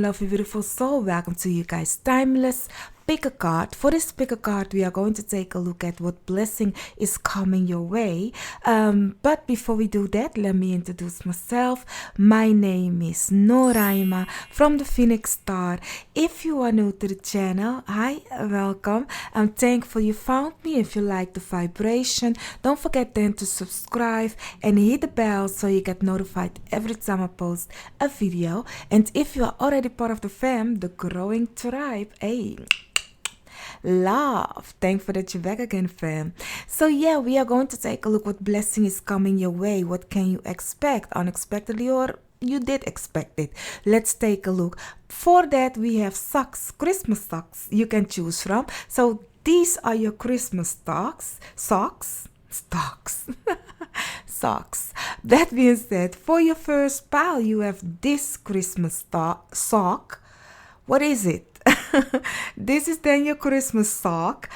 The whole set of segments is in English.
lovely beautiful soul, welcome to you guys timeless pick a card. For this pick a card, we are going to take a look at what blessing is coming your way. But before we do that, let me introduce myself. My name is Noraima from the Phoenix Star. If you are new to the channel, hi, welcome. I'm thankful you found me. If you like the vibration, don't forget then to subscribe and hit the bell so you get notified every time I post a video. And if you are already part of the fam, the growing tribe, hey, love, thankful that you're back again, fam. So yeah, we are going to take a look what blessing is coming your way. What can you expect unexpectedly, or you did expect it? Let's take a look. For that, we have socks, Christmas socks you can choose from. So these are your Christmas socks. That being said, for your first pile, you have this Christmas sock. What is it? This is then your Christmas sock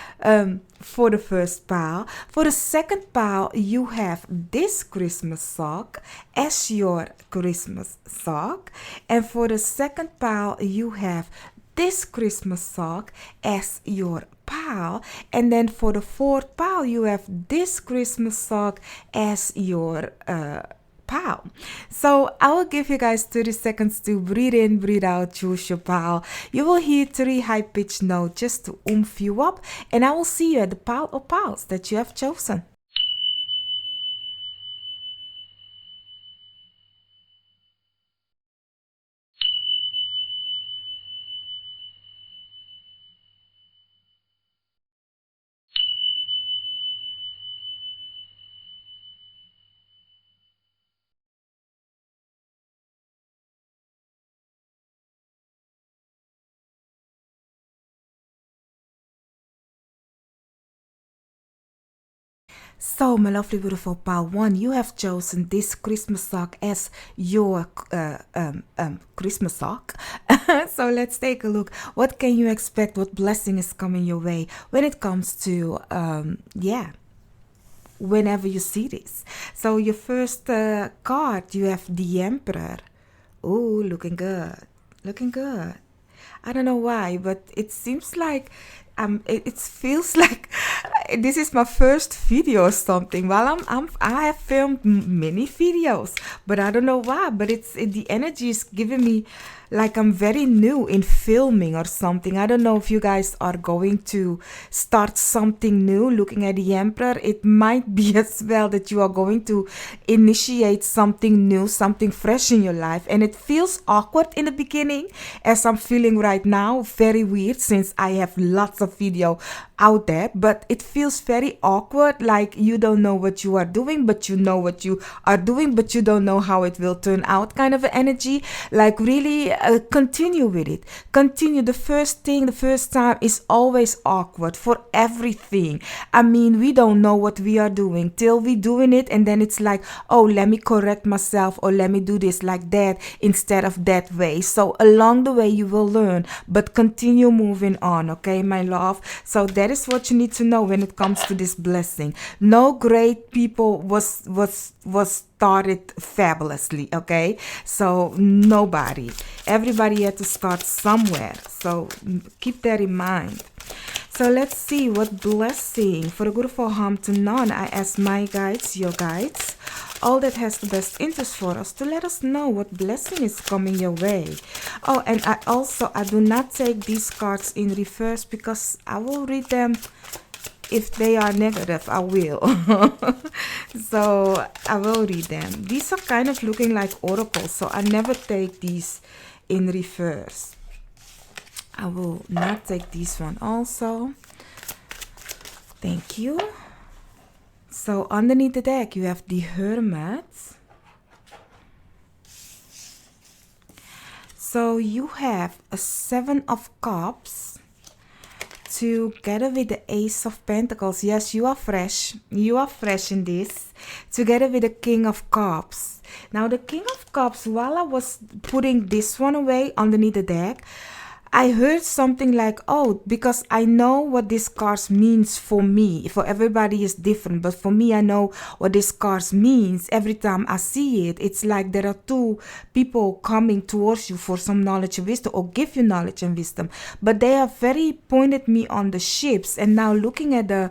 for the first pile. For the second pile, you have this Christmas sock as your Christmas sock. And for the second pile, you have this Christmas sock as your pile. And then for the fourth pile, you have this Christmas sock as your pile. So I will give you guys 30 seconds to breathe in, breathe out, choose your pile. You will hear 3 high-pitched notes just to oomph you up, and I will see you at the pile or piles that you have chosen. So, my lovely, beautiful pile 1, you have chosen this Christmas sock as your Christmas sock. So, let's take a look. What can you expect? What blessing is coming your way when it comes to, whenever you see this? So, your first card, you have the Emperor. Ooh, looking good. Looking good. I don't know why, but it seems like it feels like this is my first video or something. Well, I have filmed many videos, but I don't know why. But the energy is giving me like I'm very new in filming or something. I don't know if you guys are going to start something new. Looking at the Emperor, it might be as well that you are going to initiate something new, something fresh in your life. And it feels awkward in the beginning, as I'm feeling right now. Very weird, since I have lots of video out there, but it feels very awkward, like you don't know what you are doing, but you know what you are doing, but you don't know how it will turn out, kind of energy. Like really continue with it. Continue. The first time is always awkward for everything. I mean, we don't know what we are doing till we doing it, and then it's like, oh, let me correct myself, or let me do this like that instead of that way. So along the way you will learn, but continue moving on, okay, my love? So that is what you need to know when it comes to this blessing. No great people was started fabulously, okay? So nobody. Everybody had to start somewhere. So keep that in mind. So let's see what blessing for the good for harm to none. I ask my guides, your guides, all that has the best interest for us, to let us know what blessing is coming your way. Oh, and I do not take these cards in reverse, because I will read them. If they are negative, I will. So I will read them. These are kind of looking like oracles, so I never take these in reverse. I will not take this one also. Thank you. So underneath the deck, you have the Hermit. So you have a 7 of Cups together with the Ace of Pentacles. Yes, you are fresh. You are fresh in this. Together with the King of Cups. Now the King of Cups, while I was putting this one away underneath the deck, I heard something like, oh, because I know what this cards means for me. For everybody is different, but for me, I know what this cards means. Every time I see it, it's like there are two people coming towards you for some knowledge and wisdom, or give you knowledge and wisdom. But they are very pointed me on the ships. And now looking at the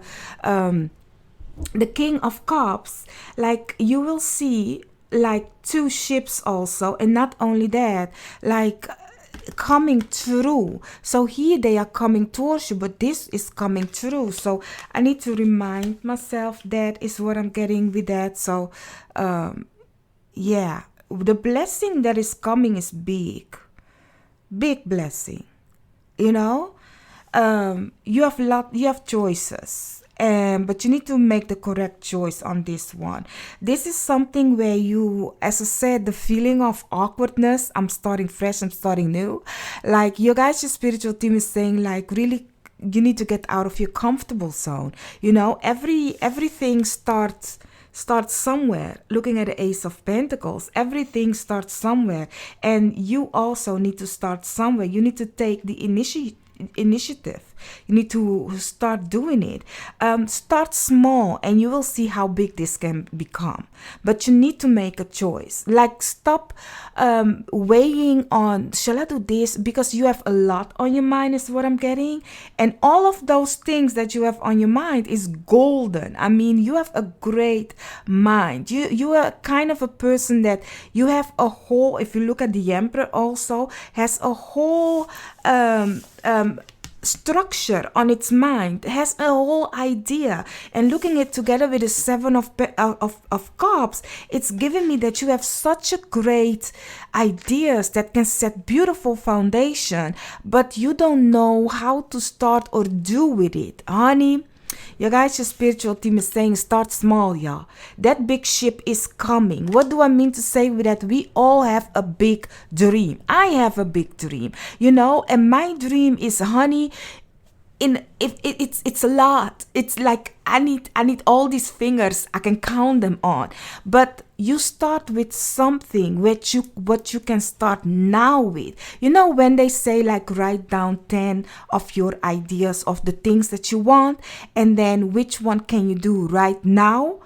King of Cups, like you will see like two ships also, and not only that, like coming through. So here they are coming towards you, but this is coming through. So I need to remind myself that is what I'm getting with that. So yeah, the blessing that is coming is big blessing, you know. You have choices, but you need to make the correct choice on this one. This is something where you, as I said, the feeling of awkwardness, I'm starting fresh, I'm starting new, like your guys' spiritual team is saying, like, really, you need to get out of your comfortable zone. You know, everything starts somewhere. Looking at the Ace of Pentacles, everything starts somewhere, and you also need to start somewhere. You need to take the initiative. You need to start doing it. Start small, and you will see how big this can become. But you need to make a choice. Like, stop weighing on, shall I do this? Because you have a lot on your mind, is what I'm getting. And all of those things that you have on your mind is golden. I mean, you have a great mind. You are kind of a person that you have a whole, if you look at the Emperor also, has a whole structure on its mind, has a whole idea. And looking it together with the Seven of Cups, it's giving me that you have such a great ideas that can set beautiful foundation, but you don't know how to start or do with it, honey. Your guys, your spiritual team is saying start small, y'all. That big ship is coming. What do I mean to say with that? We all have a big dream. I have a big dream, you know, and my dream is, honey, it's a lot. It's like I need all these fingers, I can count them on. But you start with something what you can start now with. You know, when they say, like, write down 10 of your ideas of the things that you want, and then which one can you do right now?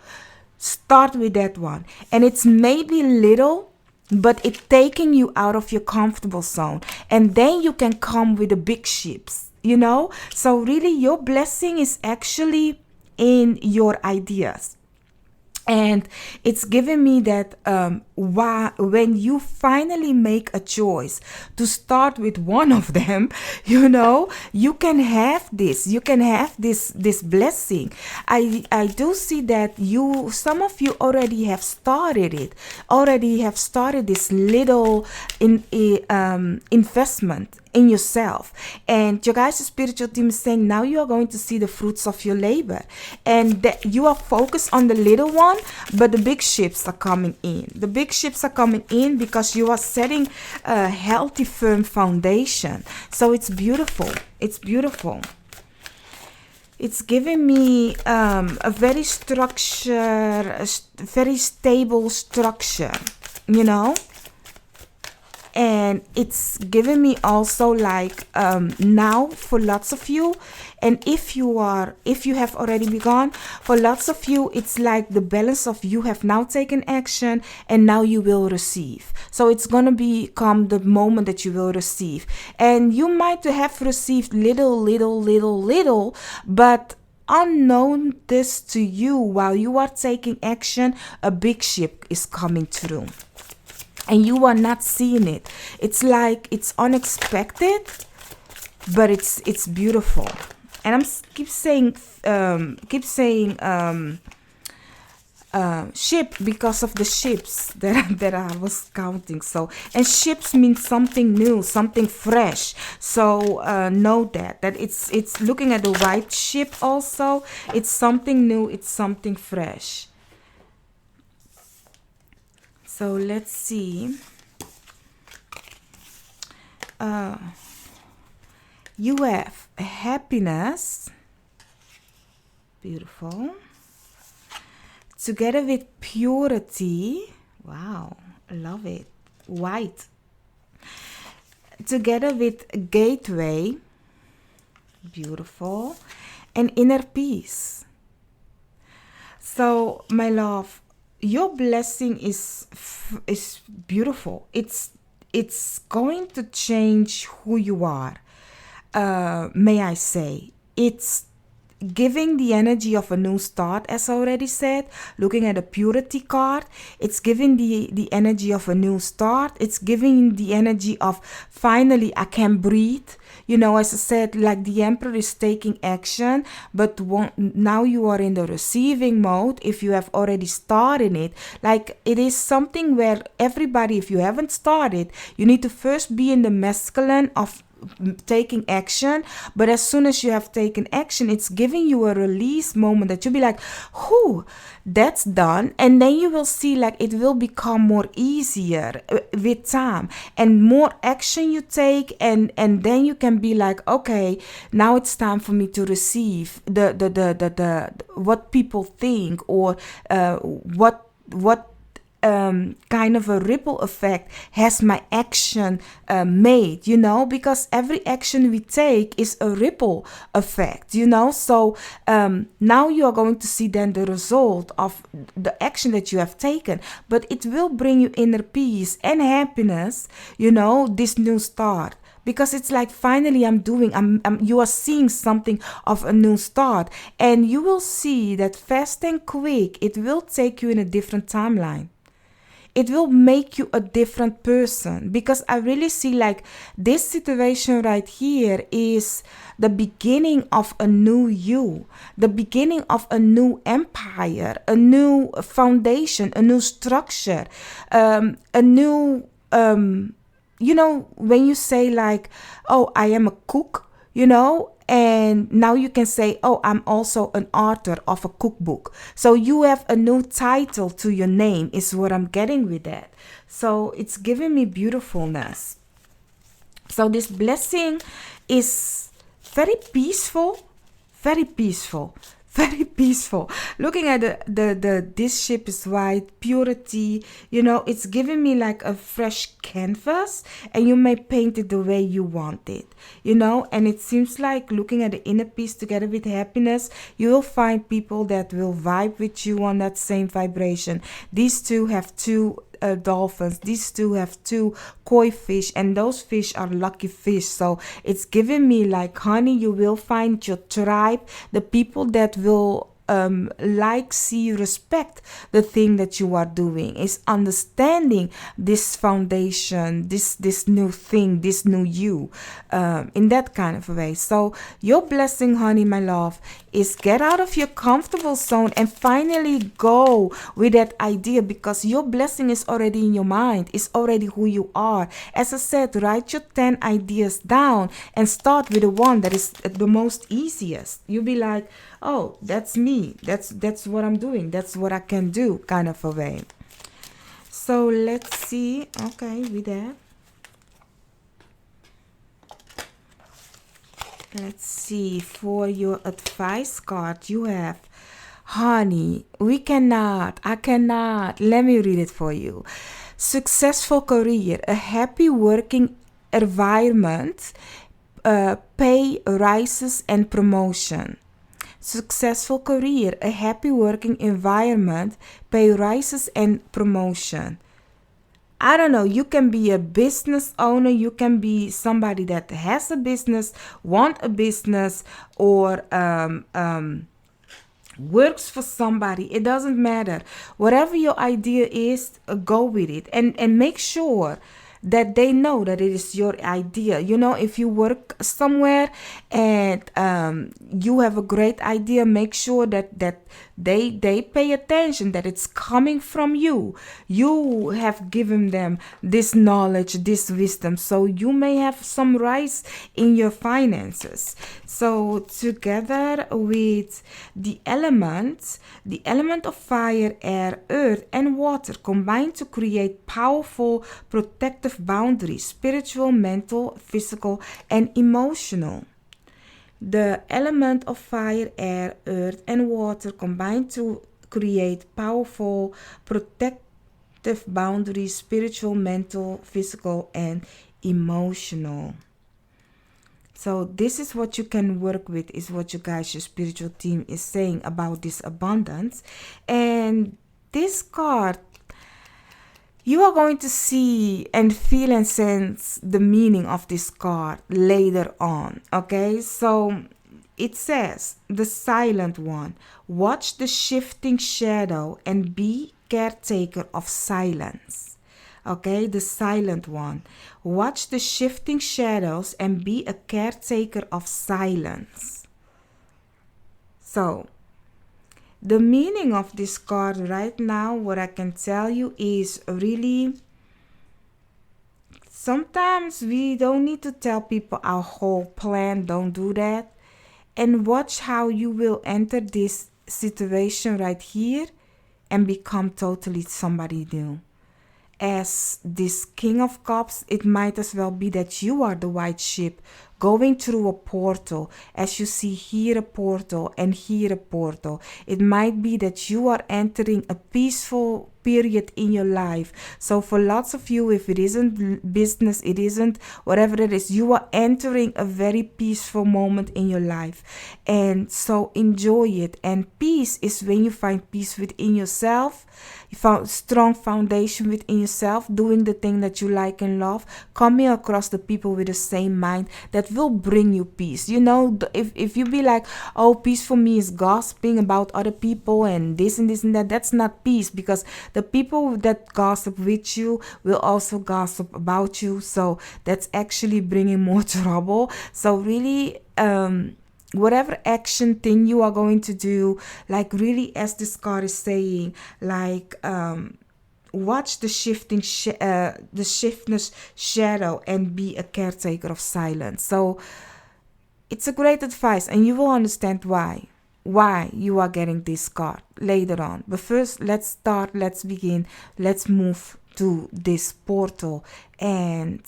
Start with that one. And it's maybe little, but it's taking you out of your comfortable zone, and then you can come with the big ships, you know. So really, your blessing is actually in your ideas. And it's given me that when you finally make a choice to start with one of them, you know, you can have this. You can have this blessing. I do see that some of you already have started it. Already have started this little investment in yourself. And your guys' spiritual team is saying now you are going to see the fruits of your labor, and that you are focused on the little one, but the big ships are coming in. The big ships are coming in because you are setting a healthy, firm foundation. So it's beautiful. It's beautiful. It's giving me a very very stable structure, you know. And it's giving me also, like, now for lots of you, and if you have already begun, for lots of you, it's like the balance of you have now taken action, and now you will receive. So it's gonna become the moment that you will receive, and you might have received little, but unknown this to you, while you are taking action, a big ship is coming through. And you are not seeing it. It's like it's unexpected, but it's beautiful. And I'm keep saying ship because of the ships that I was counting. So, and ships mean something new, something fresh. So know that it's looking at the white ship also. It's something new. It's something fresh. So let's see. You have happiness. Beautiful. Together with purity. Wow, I love it. White. together with gateway, beautiful, and inner peace. So, my love, your blessing is beautiful. It's going to change who you are. May I say, it's giving the energy of a new start, as I already said. Looking at the purity card, it's giving the energy of a new start. It's giving the energy of finally I can breathe. You know, as I said, like the emperor is taking action, but now you are in the receiving mode. If you have already started it, like it is something where everybody, if you haven't started, you need to first be in the masculine of taking action. But as soon as you have taken action, it's giving you a release moment that you'll be like, whew, that's done. And then you will see like it will become more easier with time, and more action you take, and then you can be like, okay, now it's time for me to receive the what people think, or what kind of a ripple effect has my action made, you know, because every action we take is a ripple effect, you know. So now you are going to see then the result of the action that you have taken, but it will bring you inner peace and happiness, you know, this new start. Because it's like finally you are seeing something of a new start, and you will see that fast and quick it will take you in a different timeline. It will make you a different person, because I really see like this situation right here is the beginning of a new you, the beginning of a new empire, a new foundation, a new structure, a new, you know, when you say like, oh, I am a cook, you know, and now you can say, oh, I'm also an author of a cookbook. So you have a new title to your name, is what I'm getting with that. So it's giving me beautifulness. So this blessing is very peaceful, very peaceful, very peaceful. Looking at the this ship is white, purity, you know, it's giving me like a fresh canvas, and you may paint it the way you want it, you know. And it seems like looking at the inner peace together with happiness, you will find people that will vibe with you on that same vibration. These two have two dolphins, these two have two koi fish, and those fish are lucky fish. So it's giving me like, honey, you will find your tribe, the people that will like, see, respect the thing that you are doing, is understanding this foundation, this new thing, this new you, in that kind of a way. So your blessing, honey, my love, is get out of your comfortable zone and finally go with that idea, because your blessing is already in your mind, it's already who you are. As I said, write your 10 ideas down and start with the one that is the most easiest. You'll be like, oh, that's me, that's what I'm doing, that's what I can do, kind of a way. So let's see. Okay, with that, let's see, for your advice card you have, honey, I cannot, let me read it for you. Successful career, a happy working environment, pay rises and promotion. Successful career, a happy working environment, pay rises and promotion. I don't know, you can be a business owner, you can be somebody that has a business, want a business, or works for somebody. It doesn't matter. Whatever your idea is, go with it, and make sure that they know that it is your idea. You know, if you work somewhere and you have a great idea, make sure that they pay attention, that it's coming from you. You have given them this knowledge, this wisdom, so you may have some rise in your finances. So together with the elements of fire, air, earth, and water combine to create powerful protective boundaries, spiritual, mental, physical, and emotional. The element of fire, air, earth, and water combine to create powerful collective boundaries, spiritual, mental, physical, and emotional. So this is what you can work with, is what you guys, your spiritual team, is saying about this abundance. And this card, you are going to see and feel and sense the meaning of this card later on. Okay, so it says, the silent one, watch the shifting shadow and be caretaker of silence. Okay, the silent one, watch the shifting shadows and be a caretaker of silence. So the meaning of this card right now, what I can tell you is really, sometimes we don't need to tell people our whole plan. Don't do that. And watch how you will enter this situation right here and become totally somebody new. As this King of Cups, it might as well be that you are the white ship going through a portal. As you see here a portal and here a portal, it might be that you are entering a peaceful period in your life. So for lots of you, if it isn't business, it isn't whatever it is, you are entering a very peaceful moment in your life. And so enjoy it. And peace is when you find peace within yourself. You found strong foundation within yourself, doing the thing that you like and love, coming across the people with the same mind that will bring you peace. You know, if you be like, oh, peace for me is gossiping about other people and this and this and that, that's not peace, because the people that gossip with you will also gossip about you. So that's actually bringing more trouble. So really, whatever action thing you are going to do, like really, as this card is saying, like watch the the shiftless shadow and be a caretaker of silence. So it's a great advice, and you will understand why you are getting this card later on. But first, let's begin, let's move to this portal and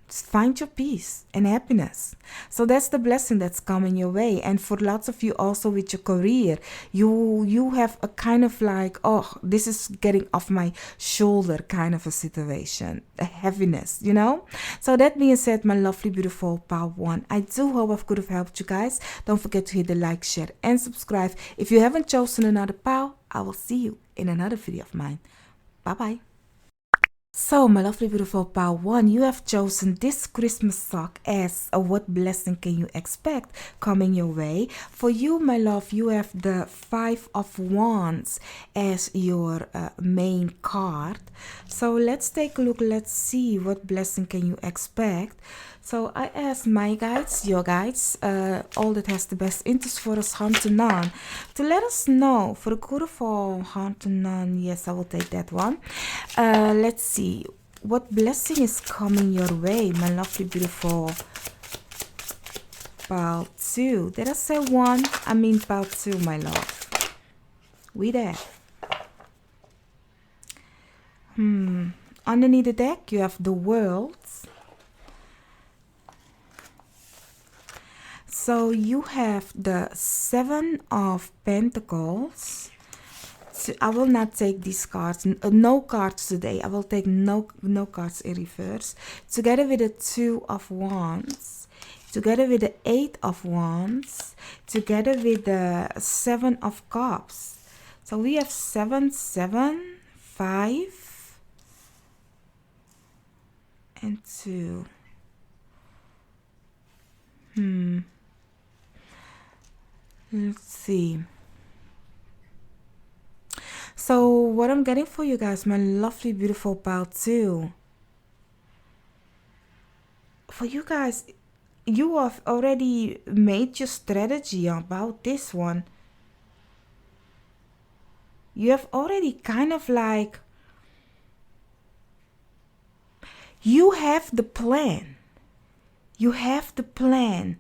find your peace and happiness. So that's the blessing that's coming your way. And for lots of you also with your career, you have a kind of like, oh, this is getting off my shoulder kind of a situation, a heaviness, you know. So that being said, my lovely beautiful power one, I do hope I could have helped you guys. Don't forget to hit the like, share, and subscribe. If you haven't chosen another power, I will see you in another video of mine. Bye bye. So, my lovely beautiful power one, you have chosen this Christmas sock as a what blessing can you expect coming your way. For you, my love, you have the 5 of Wands as your main card. So let's take a look. Let's see what blessing can you expect. So I asked my guides, your guides, all that has the best interest for us, hand to none, to let us know for the good of all, hand to none. Yes, I will take that one. Let's see what blessing is coming your way, my lovely beautiful pile 2. Did I say 1? I mean pile 2, my love. We there. Underneath the deck, you have the World. So you have the 7 of Pentacles. So I will not take these cards. No cards today. I will take no cards in reverse. Together with the 2 of Wands. Together with the 8 of Wands. Together with the 7 of Cups. So we have 7, 7, 5, and 2. Let's see. So what I'm getting for you guys, my lovely beautiful pile 2, for you guys, you have already made your strategy about this one. You have already kind of like, you have the plan. You have the plan.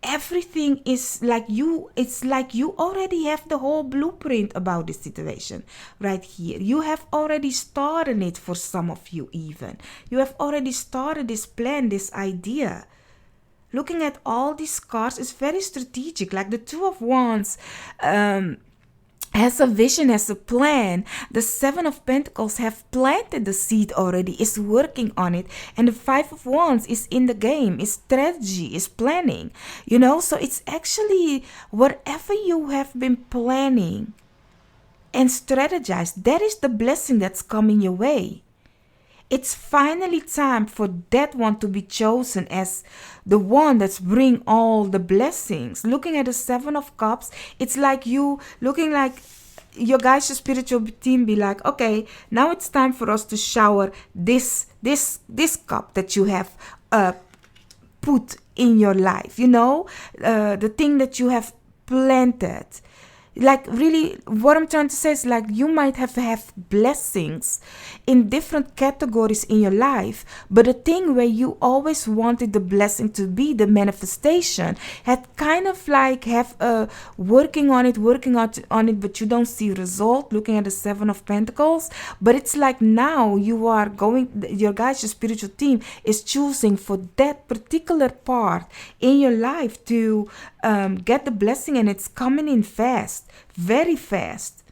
Everything is like you, it's like you already have the whole blueprint about this situation right here. You have already started it. For some of you, even you have already started this plan, this idea. Looking at all these cards is very strategic. Like the 2 of Wands has a vision, has a plan. The Seven of Pentacles have planted the seed already, is working on it. And the Five of Wands is in the game, is strategy, is planning. So it's actually whatever you have been planning and strategize, that is the blessing that's coming your way. It's finally time for that one to be chosen as the one that's bring all the blessings. Looking at the Seven of Cups, it's like you looking like your guys, your spiritual team be like, okay, now it's time for us to shower this cup that you have put in your life. The thing that you have planted. Like really, what I'm trying to say is like you might have blessings in different categories in your life, but the thing where you always wanted the blessing to be the manifestation had kind of like have working on it, but you don't see result. Looking at the Seven of Pentacles, but it's like now you are going, your guys, your spiritual team is choosing for that particular part in your life to get the blessing, and it's coming in fast. Very fast.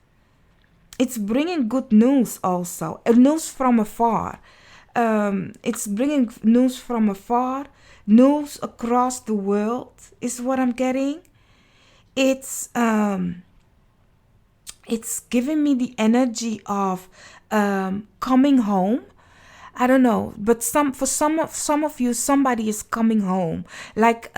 It's bringing good news also. News from afar. It's bringing news from afar. News across the world is what I'm getting. It's giving me the energy of coming home. I don't know, but some of you, somebody is coming home. Like,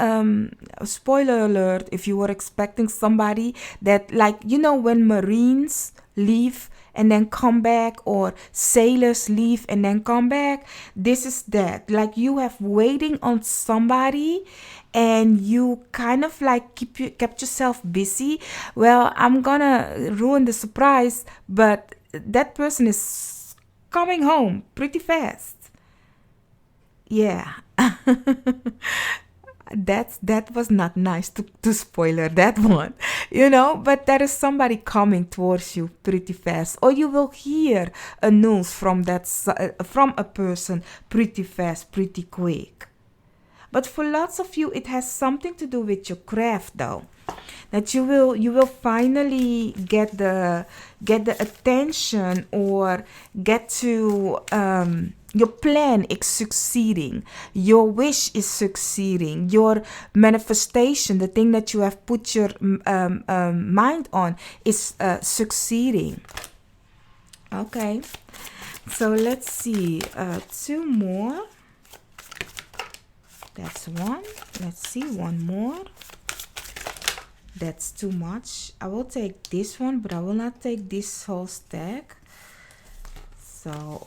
spoiler alert, if you were expecting somebody that, like, when Marines leave and then come back, or sailors leave and then come back, this is that. Like, you have waiting on somebody and you kind of like kept yourself busy. Well, I'm gonna ruin the surprise, but that person is coming home pretty fast. Yeah. That was not nice to spoiler that one, but there is somebody coming towards you pretty fast, or you will hear a news from from a person pretty fast, pretty quick. But for lots of you, it has something to do with your craft, though. That you will finally get the attention, or get to your plan is succeeding, your wish is succeeding, your manifestation, the thing that you have put your mind on, is succeeding. Okay, so let's see, two more. That's one. Let's see, one more. That's too much. I will take this one, but I will not take this whole stack. So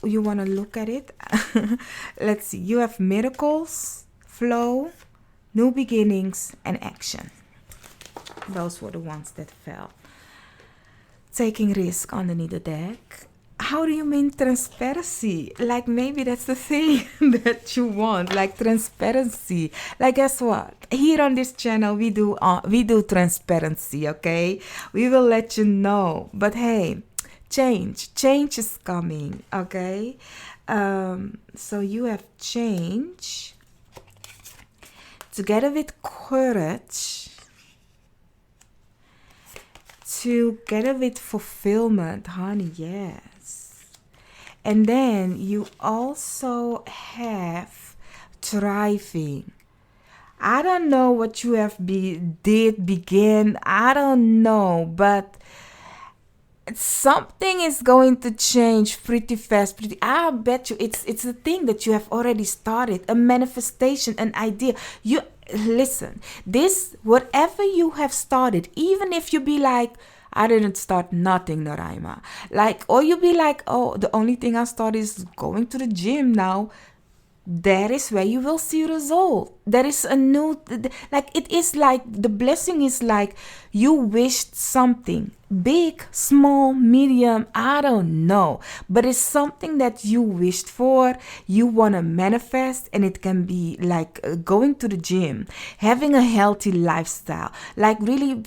you want to look at it. Let's see. You have miracles, flow, new beginnings, and action. Those were the ones that fell. Taking risk underneath the deck. How do you mean transparency? Like, maybe that's the thing that you want, like transparency. Like, guess what? Here on this channel, we do transparency, okay? We will let you know. But hey, change is coming, okay? So you have change together with courage, together with fulfillment, honey. Yes. And then you also have thriving. I don't know what you have begin. I don't know, but something is going to change pretty fast. I bet you it's a thing that you have already started, a manifestation, an idea. You listen. This, whatever you have started, even if you be like, I didn't start nothing, Naraima. Like, or you be like, oh, the only thing I started is going to the gym now. That is where you will see result. There is a new, like, it is like, the blessing is like, you wished something. Big, small, medium, I don't know. But it's something that you wished for, you want to manifest, and it can be like going to the gym, having a healthy lifestyle, like really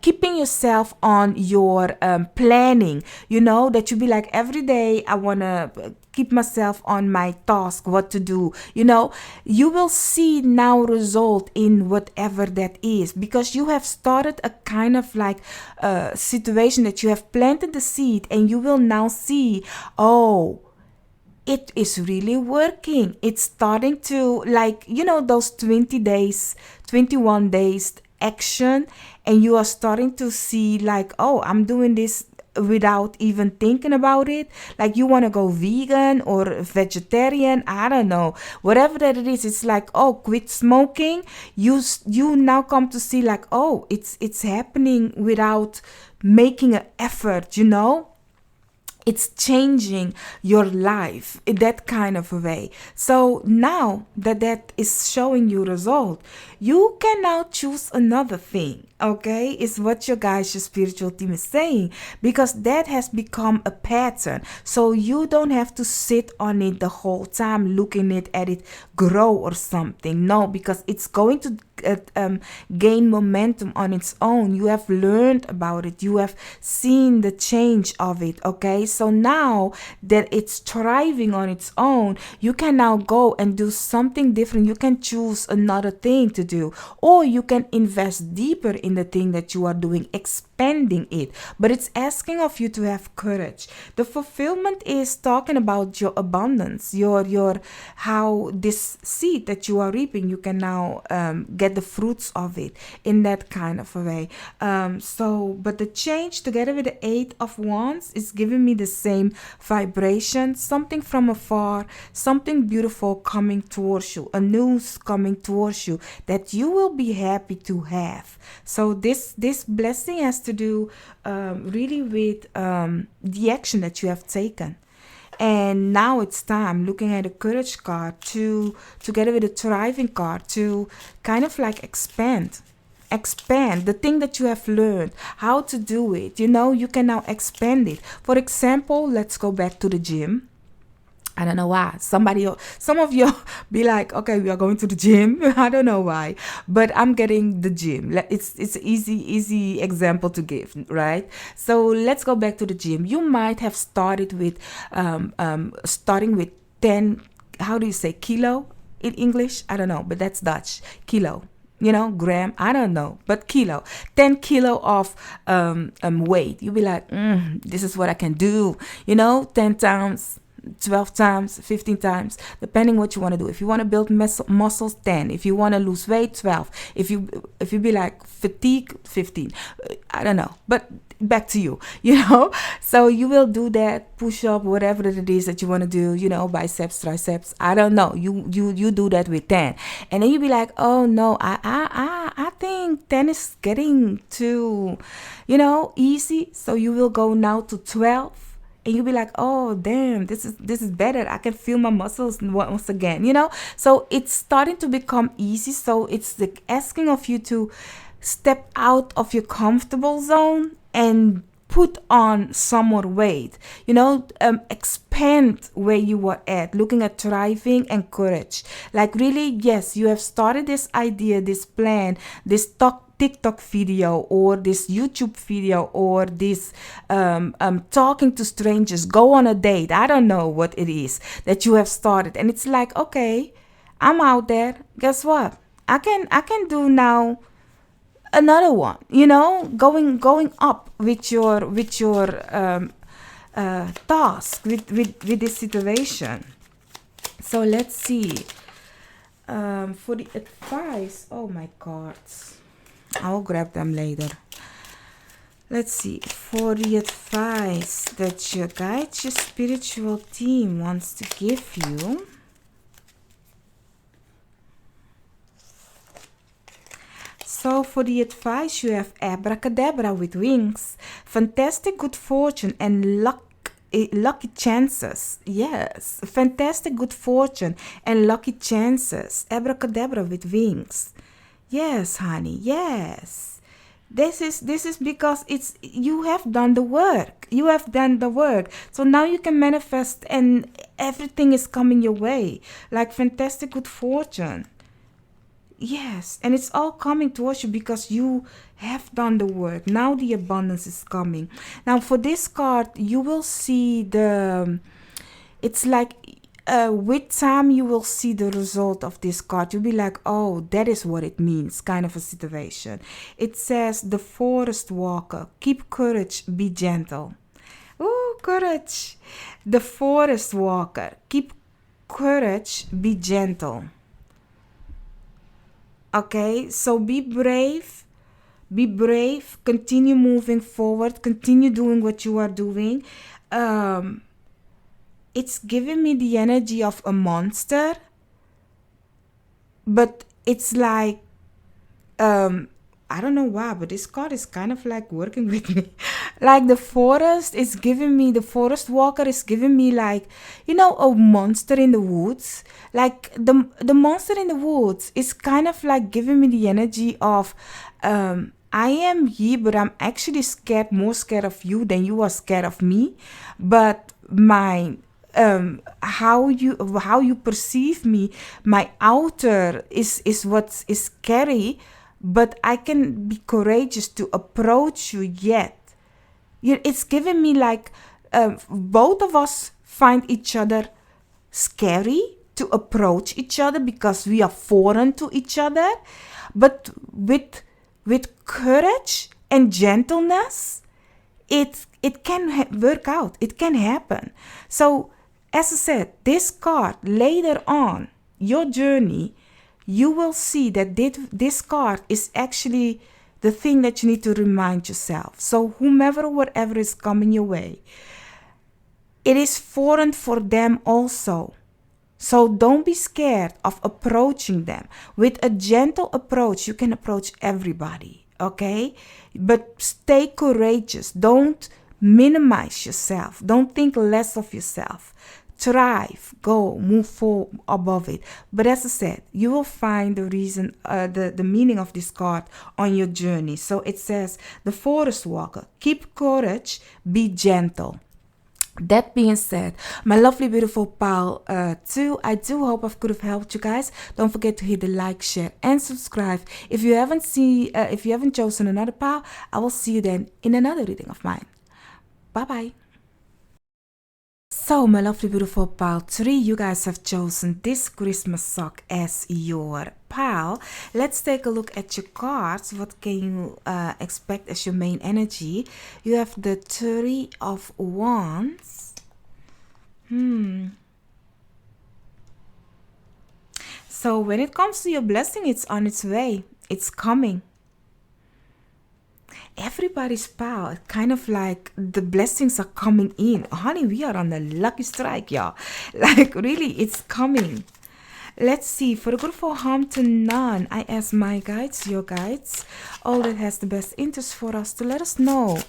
keeping yourself on your planning, that you be like, every day I want to keep myself on my task, what to do, you will see now result in whatever that is, because you have started a kind of like situation that you have planted the seed, and you will now see, oh, it is really working. It's starting to, like, those 20 days, 21 days action, and you are starting to see like, oh, I'm doing this without even thinking about it. Like, you want to go vegan or vegetarian, I don't know, whatever that it is. It's like, oh, quit smoking. You now come to see like, oh, it's happening without making an effort. It's changing your life in that kind of a way. So now that is showing you result, you can now choose another thing. Okay, is what your guys, your spiritual team is saying, because that has become a pattern. So you don't have to sit on it the whole time looking at it grow or something. No, because it's going to gain momentum on its own. You have learned about it. You have seen the change of it. Okay, so now that it's thriving on its own, you can now go and do something different. You can choose another thing to do, or you can invest deeper in the thing that you are doing, expanding it. But it's asking of you to have courage. The fulfillment is talking about your abundance, your how this seed that you are reaping, you can now get the fruits of it in that kind of a way. But the change together with the 8 of Wands is giving me the same vibration, something from afar, something beautiful coming towards you, a news coming towards you that you will be happy to have. So this blessing has to do really with the action that you have taken. And now it's time, looking at the courage card, to together with the thriving card, to kind of like expand the thing that you have learned, how to do it. You can now expand it. For example, let's go back to the gym. I don't know why. Some of you be like, okay, we are going to the gym. I don't know why, but I'm getting the gym. It's easy example to give, right? So let's go back to the gym. You might have started with starting with 10. How do you say kilo in English? I don't know, but that's Dutch. Kilo. Gram, I don't know, but kilo, 10 kilo of weight. You'll be like, this is what I can do, 10 times, 12 times, 15 times, depending what you want to do. If you want to build muscles, 10. If you want to lose weight, 12. If you be like fatigue, 15. I don't know, but back to you, So you will do that, push up, whatever it is that you want to do, biceps, triceps. I don't know. You do that with 10, and then you be like, oh no, I think 10 is getting too, easy. So you will go now to 12. And you'll be like, oh, damn, this is better. I can feel my muscles once again, So it's starting to become easy. So it's like asking of you to step out of your comfortable zone and put on some more weight, expand where you were at, looking at thriving and courage. Like, really, yes, you have started this idea, this plan, this TikTok video or this YouTube video or this talking to strangers, go on a date. I don't know what it is that you have started. And it's like, okay, I'm out there. Guess what? I can do now another one, going up with your task, with this situation. So let's see. For the advice, oh my cards, I'll grab them later. Let's see, for the advice that your guide, your spiritual team wants to give you. So for the advice, you have abracadabra with wings, fantastic good fortune and lucky chances. Yes, fantastic good fortune and lucky chances. Abracadabra with wings. Yes, honey. Yes. This is because you have done the work. You have done the work. So now you can manifest and everything is coming your way. Like fantastic good fortune. Yes, and it's all coming towards you because you have done the work. Now the abundance is coming. Now for this card, you will see the. It's like with time you will see the result of this card. You'll be like, oh, that is what it means, kind of a situation. It says the forest walker. Keep courage, be gentle. Oh, courage. The forest walker. Keep courage, be gentle. Okay, so be brave, continue moving forward, continue doing what you are doing. Um, it's giving me the energy of a monster, but it's like I don't know why, but this card is kind of like working with me. Like the forest is giving me, the forest walker is giving me like, a monster in the woods. Like the monster in the woods is kind of like giving me the energy of, I am here, but I'm actually scared, more scared of you than you are scared of me. But my how you perceive me, my outer is what is scary, but I can be courageous to approach you yet. It's giving me like both of us find each other scary to approach each other because we are foreign to each other, but with courage and gentleness, it can work out. It can happen. So, as I said, this card later on your journey, you will see that this card is actually the thing that you need to remind yourself. So, whomever, whatever is coming your way, it is foreign for them also. So don't be scared of approaching them. With a gentle approach, you can approach everybody, okay? But stay courageous. Don't minimize yourself. Don't think less of yourself. Thrive, go, move forward above it. But as I said, you will find the reason, the meaning of this card on your journey. So it says, the forest walker, keep courage, be gentle. That being said, my lovely, beautiful pal, I do hope I could have helped you guys. Don't forget to hit the like, share, and subscribe. If you haven't chosen another pal, I will see you then in another reading of mine. Bye bye. So, my lovely, beautiful pal 3, you guys have chosen this Christmas sock as your pal. Let's take a look at your cards. What can you expect as your main energy? You have the 3 of Wands. So, when it comes to your blessing, it's on its way. It's coming. Everybody's power, kind of like the blessings are coming in. Honey, we are on the lucky strike, y'all. Like, really, it's coming. Let's see. For the good for harm to none, I ask my guides, your guides, all that has the best interest for us, to let us know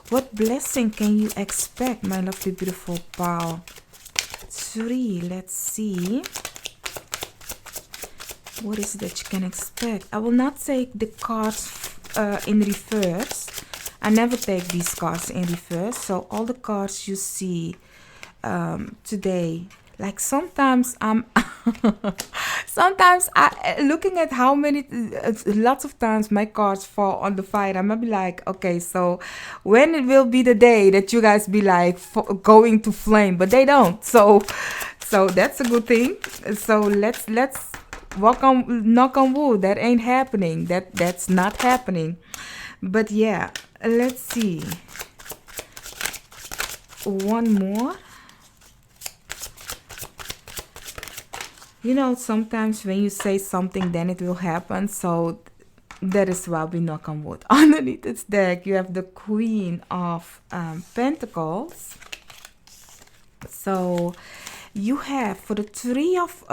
what blessing can you expect, my lovely, beautiful pal 3. Let's see. What is it that you can expect? I will not take the cards in reverse. I never take these cards in reverse. So all the cards you see today, like sometimes I'm sometimes I looking at how many lots of times my cards fall on the fire, I'm gonna be like, okay, so when it will be the day that you guys be like going to flame, but they don't. So that's a good thing. So let's knock on wood. That ain't happening. That's not happening. But yeah, let's see. One more. Sometimes when you say something, then it will happen. So that is why we knock on wood. Underneath its deck, you have the Queen of Pentacles. So you have, for the 3 of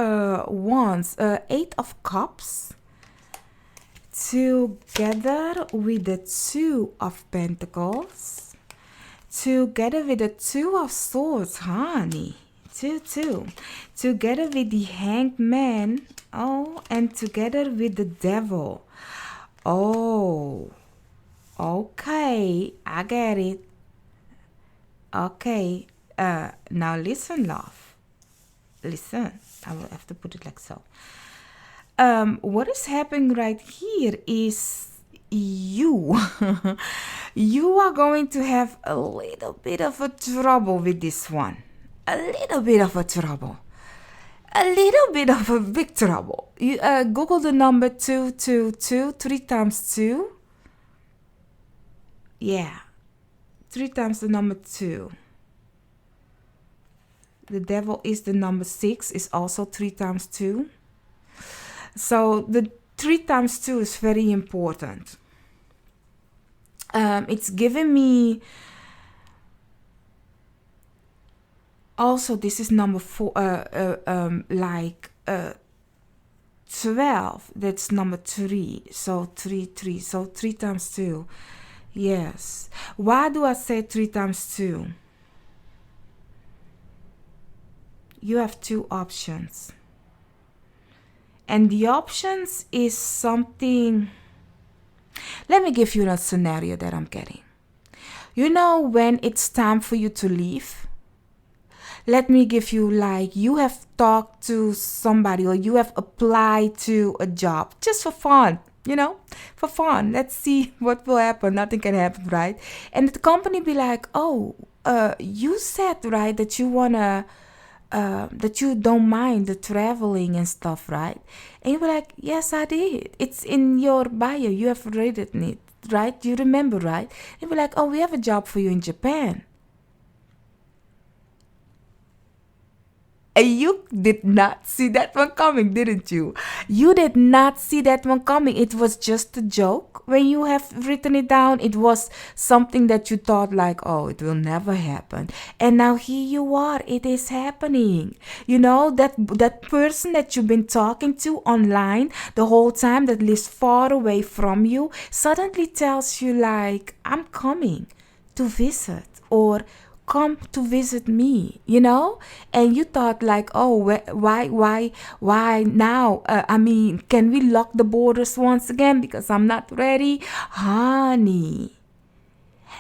Wands, 8 of Cups, together with the 2 of Pentacles, together with the 2 of Swords, honey, 2, together with the Hanged Man, and together with the Devil. Oh, okay, I get it. Okay, now listen, love. Listen, I will have to put it like so. what is happening right here is you. You are going to have a little bit of a trouble with this one. A little bit of a trouble. A little bit of a big trouble. You Google the number 222, 3 times 2. Yeah, 3 times the number 2. The devil is the number 6, is also 3 times 2. So the 3 times 2 is very important. It's giving me also, this is number 4, 12. That's number 3. So 3. So 3 times 2. Yes. Why do I say 3 times 2? You have 2 options. And the options is something. Let me give you a scenario that I'm getting. You know, when it's time for you to leave, let me give you, like, you have talked to somebody or you have applied to a job just for fun, for fun. Let's see what will happen. Nothing can happen, right? And the company be like, oh, you said, right, that you wanna that you don't mind the traveling and stuff, right? And you were like, yes, I did. It's in your bio. You have read it, right? You remember, right? And we're like, oh, we have a job for you in Japan. And you did not see that one coming, didn't you? You did not see that one coming. It was just a joke. When you have written it down, it was something that you thought like, oh, it will never happen. And now here you are. It is happening. You know, that person that you've been talking to online the whole time that lives far away from you suddenly tells you like, I'm coming to visit, or come to visit me, and you thought like, oh, why now? Can we lock the borders once again because I'm not ready? Honey,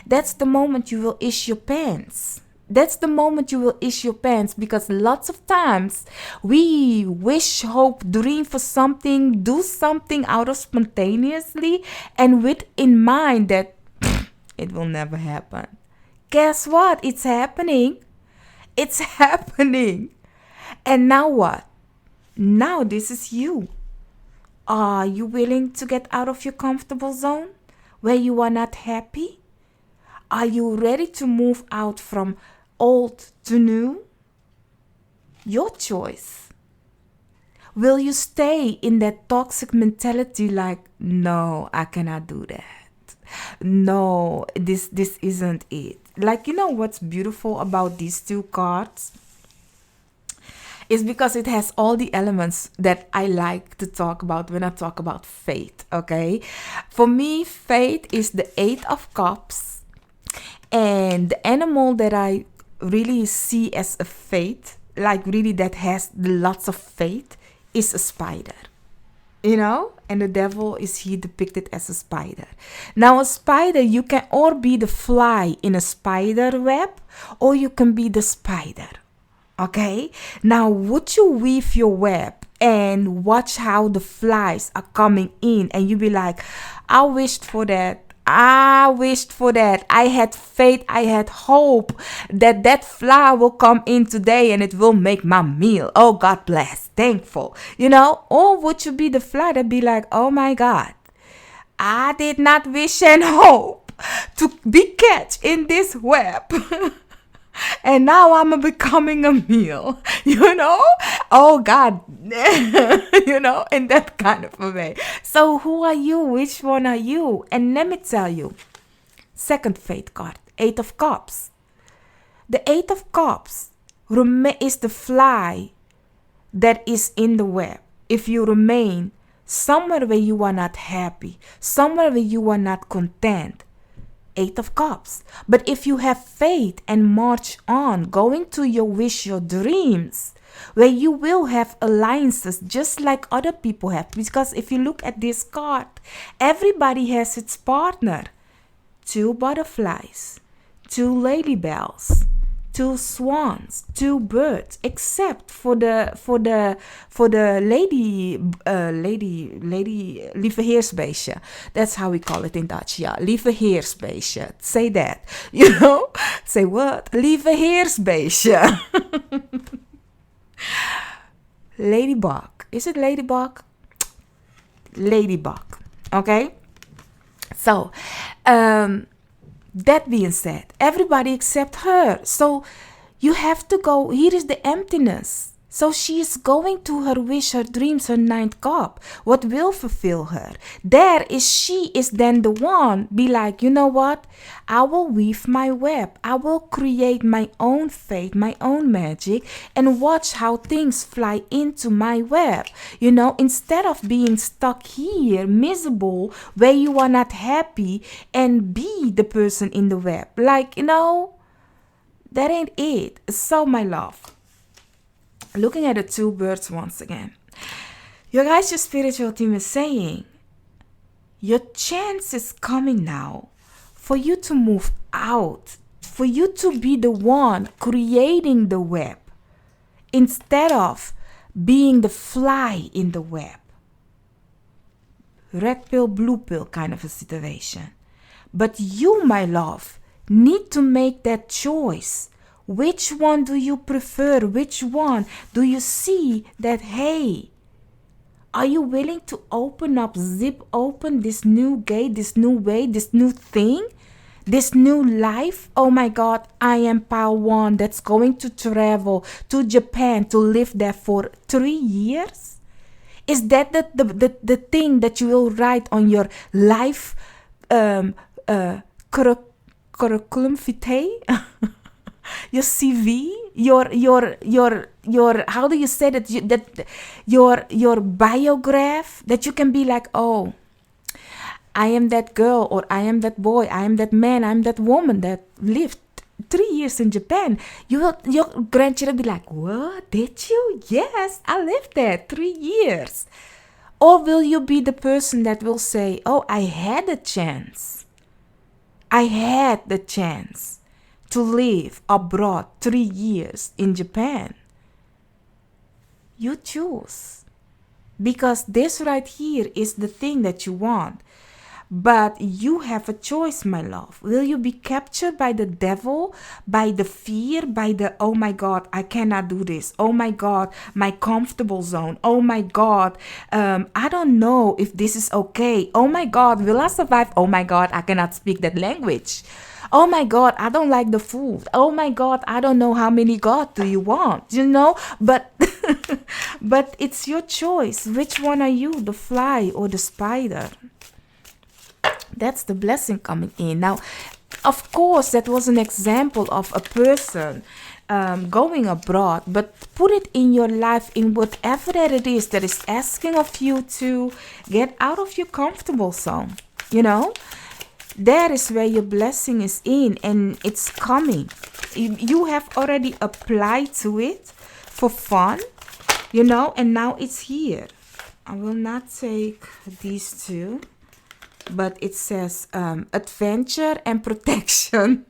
that's the moment you will issue your pants. That's the moment you will issue your pants, because lots of times we wish, hope, dream for something, do something out of spontaneously, and with in mind that it will never happen. Guess what? It's happening. It's happening. And now what? Now this is you. Are you willing to get out of your comfortable zone where you are not happy? Are you ready to move out from old to new? Your choice. Will you stay in that toxic mentality like, no, I cannot do that. No, this isn't it. Like, what's beautiful about these 2 cards is because it has all the elements that I like to talk about when I talk about fate, okay? For me, fate is the 8 of Cups, and the animal that I really see as a fate, like really that has lots of fate, is a spider. And the devil is here depicted as a spider. Now, a spider, you can or be the fly in a spider web, or you can be the spider. Okay? Now, would you weave your web and watch how the flies are coming in, and you be like, I wished for that. I had faith, I had hope that fly will come in today and it will make my meal. Oh, God bless. Thankful. Or would you be the fly that be like, oh my God, I did not wish and hope to be catch in this web. And now I'm becoming a meal, Oh, God, in that kind of a way. So who are you? Which one are you? And let me tell you, second fate card, 8 of Cups. The 8 of Cups is the fly that is in the web. If you remain somewhere where you are not happy, somewhere where you are not content, 8 of Cups. But if you have faith and march on, going to your wish, your dreams, where you will have alliances just like other people have. Because if you look at this card, everybody has its partner. 2 butterflies, 2 ladybells, two swans, two birds, except for the lieveheersbeestje. That's how we call it in Dutch. Yeah, lieveheersbeestje. Say that. Say what? Lieveheersbeestje. Ladybug. Is it ladybug? Ladybug. Okay? So, that being said, everybody except her. So, you have to go. Here is the emptiness. So she is going to her wish, her dreams, her ninth cup. What will fulfill her? There is she is then the one. Be like, you know what? I will weave my web. I will create my own fate, my own magic, and watch how things fly into my web. Instead of being stuck here, miserable, where you are not happy, and be the person in the web. That ain't it. So, my love. Looking at the two birds once again. Your guys, your spiritual team is saying, your chance is coming now for you to move out, for you to be the one creating the web instead of being the fly in the web. Red pill, blue pill kind of a situation. But you, my love, need to make that choice. Which one do you prefer? Which one do you see that, hey, are you willing to open up, zip open this new gate, this new way, this new thing, this new life? Oh my God, I am Pal One that's going to travel to Japan to live there for 3 years? Is that the thing that you will write on your life curriculum vitae? Your CV, your how do you say that? Your biograph, that you can be like, oh, I am that girl, or I am that boy, I am that man, I am that woman that lived 3 years in Japan. Your grandchildren be like, what? Did you? Yes, I lived there 3 years. Or will you be the person that will say, oh, I had a chance. I had the chance to live abroad 3 years in Japan. You choose. Because this right here is the thing that you want. But you have a choice, my love. Will you be captured by the devil, by the fear, by the, oh my God, I cannot do this. Oh my God, my comfortable zone. Oh my God, I don't know if this is okay. Oh my God, will I survive? Oh my God, I cannot speak that language. Oh my God, I don't like the food. Oh my God, I don't know how many God do you want, But but it's your choice. Which one are you, the fly or the spider? That's the blessing coming in. Now, of course, that was an example of a person going abroad, but put it in your life, in whatever that it is that is asking of you to get out of your comfortable zone, That is where your blessing is in, and it's coming. You have already applied to it for fun, and now it's here. I will not take these two, but it says adventure and protection.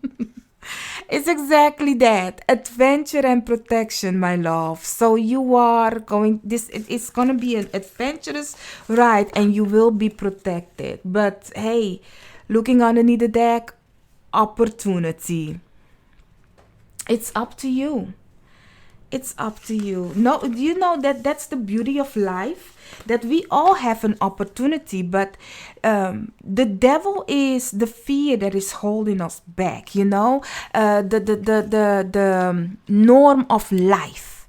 It's exactly that. Adventure and protection, my love. So you are going, it's going to be an adventurous ride, and you will be protected. But hey, looking underneath the deck, opportunity. It's up to you. It's up to you. No, you know that's the beauty of life, that we all have an opportunity, but the devil is the fear that is holding us back. The norm of life.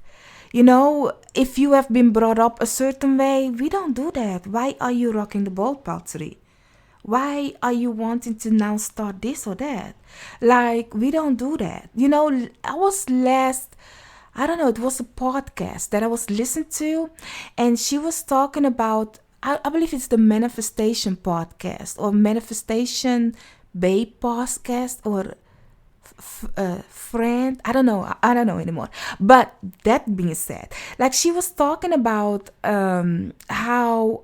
If you have been brought up a certain way, we don't do that. Why are you rocking the boat, Paltry? Why are you wanting to now start this or that? We don't do that. I was it was a podcast that I was listening to, and she was talking about, I believe it's the Manifestation podcast, or Manifestation Babe podcast, or friend. I don't know anymore. But that being said, she was talking about how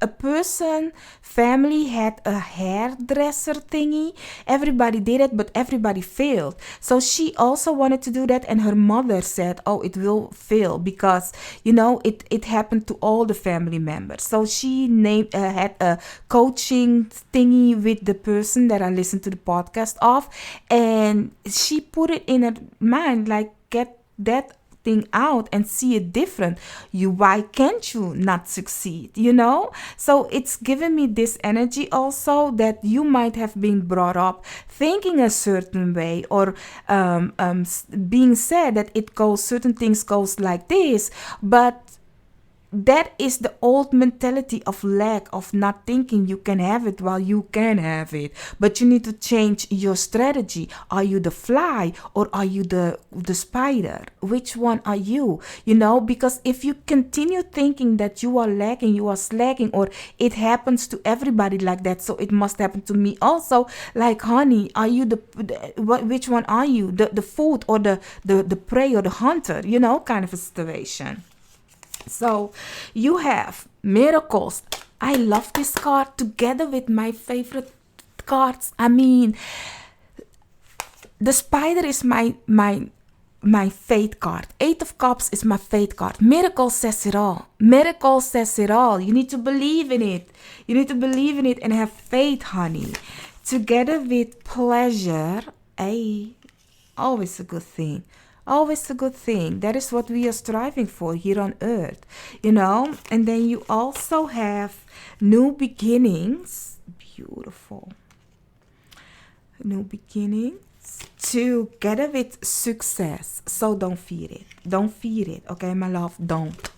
a person family had a hairdresser thingy. Everybody did it, but everybody failed. So she also wanted to do that, and her mother said, oh, it will fail because it happened to all the family members. So she had a coaching thingy with the person that I listened to the podcast of, and she put it in her mind, like, get that thing out and see it different. Why can't you not succeed? So it's given me this energy also, that you might have been brought up thinking a certain way, or being said that certain things goes like this, but that is the old mentality of lack, of not thinking you can have it while you can have it. But you need to change your strategy. Are you the fly, or are you the spider? Which one are you? Because if you continue thinking that you are lacking, you are slacking, or it happens to everybody like that, so it must happen to me also. Like, honey, are you which one are you? The food, or the prey, or the hunter? Kind of a situation. So you have miracles. I love this card together with my favorite cards. I mean, the spider is my faith card. Eight of Cups is my faith card. Miracle says it all. Miracle says it all. You need to believe in it. You need to believe in it and have faith, honey. Together with pleasure, always a good thing. Always a good thing. That is what we are striving for here on earth, And then you also have new beginnings. Beautiful. New beginnings together with success. So don't fear it. Don't fear it. Okay, my love, don't.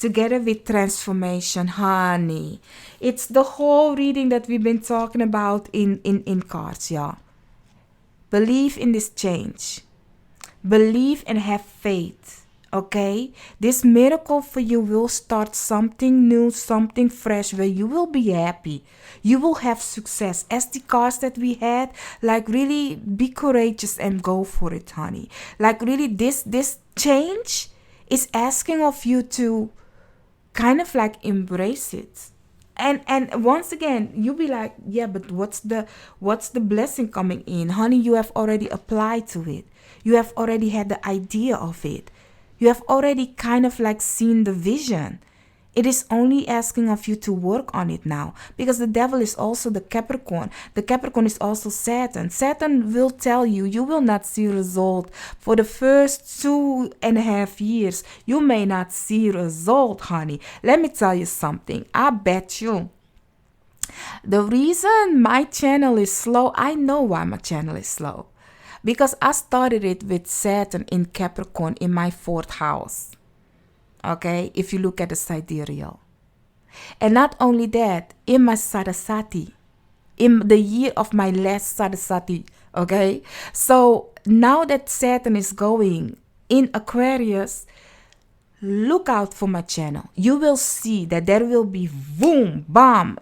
Together with transformation, honey. It's the whole reading that we've been talking about in cards, yeah. Believe in this change. Believe and have faith, okay? This miracle for you will start something new, something fresh, where you will be happy. You will have success. As the cards that we had, like, really be courageous and go for it, honey. Like, really, this change is asking of you to kind of like embrace it. And once again, you'll be like, yeah, but what's the blessing coming in? Honey, you have already applied to it. You have already had the idea of it. You have already kind of like seen the vision. It is only asking of you to work on it now, because the devil is also the Capricorn. The Capricorn is also Saturn. Saturn will tell you, you will not see result for the first 2.5 years. You may not see result, honey. Let me tell you something. I bet you the reason my channel is slow, I know why my channel is slow. Because I started it with Saturn in Capricorn in my 4th house. Okay, if you look at the sidereal. And not only that, in my Sarasati, in the year of my last Sarasati. Okay, so now that Saturn is going in Aquarius, look out for my channel. You will see that there will be boom, bam.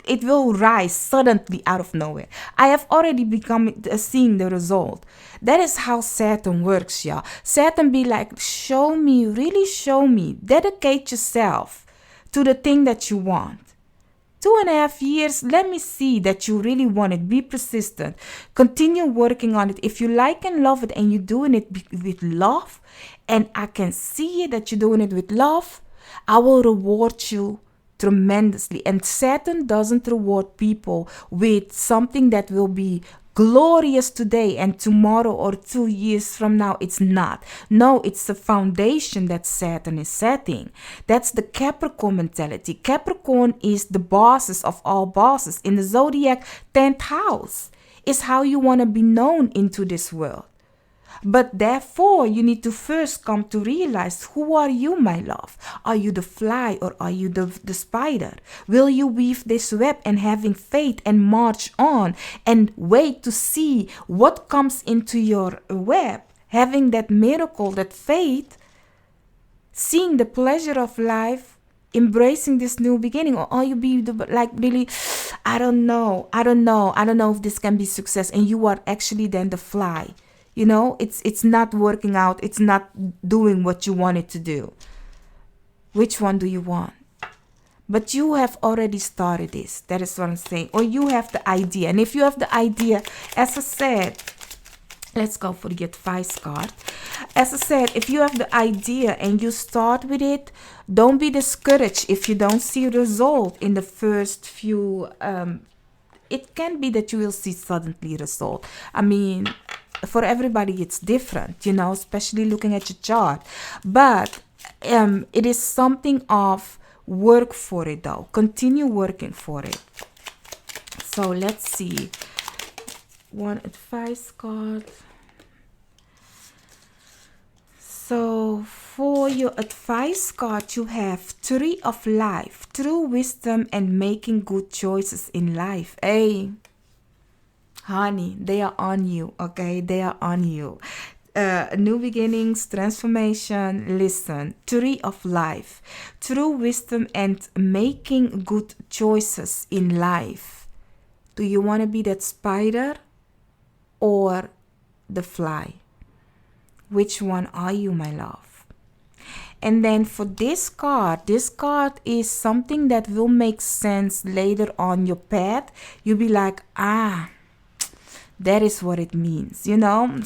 It will rise suddenly out of nowhere. I have already become seeing the result. That is how Saturn works, y'all. Saturn be like, show me, really show me. Dedicate yourself to the thing that you want. 2.5 years, let me see that you really want it. Be persistent. Continue working on it. If you like and love it and you're doing it with love, and I can see that you're doing it with love, I will reward you tremendously. And Saturn doesn't reward people with something that will be glorious today and tomorrow or 2 years from now. It's not. No, it's the foundation that Saturn is setting. That's the Capricorn mentality. Capricorn is the bosses of all bosses. In the zodiac, 10th house is how you want to be known into this world. But therefore, you need to first come to realize, who are you, my love? Are you the fly, or are you the spider? Will you weave this web and having faith and march on and wait to see what comes into your web? Having that miracle, that faith, seeing the pleasure of life, embracing this new beginning? Or are you like really, I don't know if this can be success, and you are actually then the fly. It's not working out. It's not doing what you want it to do. Which one do you want? But you have already started this. That is what I'm saying. Or you have the idea. And if you have the idea, as I said, let's go for the advice card. As I said, if you have the idea and you start with it, don't be discouraged if you don't see a result in the first few. It can be that you will see suddenly result. I mean, for everybody it's different, especially looking at your chart. But it is something of work for it though. Continue working for it. So let's see. One advice card. So for your advice card, you have 3 of life, true wisdom and making good choices in life. Hey, honey, they are on you, okay? They are on you. New beginnings, transformation. Listen, 3 of life, true wisdom and making good choices in life. Do you want to be that spider or the fly? Which one are you, my love? And then for this card is something that will make sense later on your path. You'll be like, that is what it means,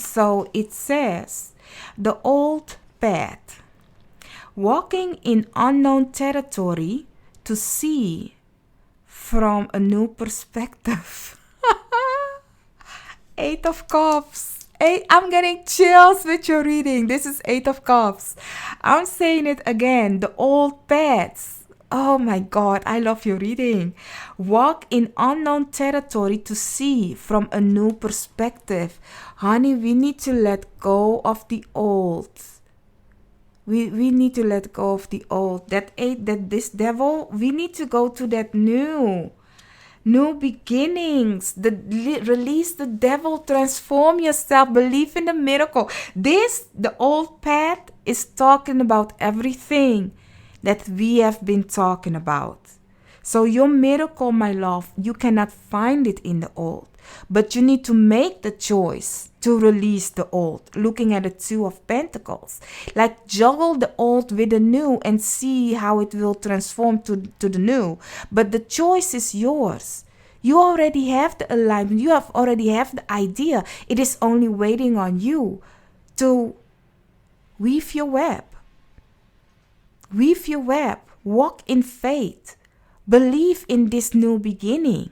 So it says, the old path, walking in unknown territory to see from a new perspective. 8 of Cups. I'm getting chills with your reading. This is 8 of Cups. I'm saying it again. The old paths. Oh my God, I love your reading. Walk in unknown territory to see from a new perspective. Honey, we need to let go of the old. We need to let go of the old. This devil, we need to go to that new beginnings. Release the devil, transform yourself, believe in the miracle. The old path is talking about everything that we have been talking about. So your miracle, my love, you cannot find it in the old, but you need to make the choice to release the old. Looking at the 2 of Pentacles, like juggle the old with the new and see how it will transform to the new. But the choice is yours. You already have the alignment. You already have the idea. It is only waiting on you to weave your web. Weave your web. Walk in faith. Believe in this new beginning.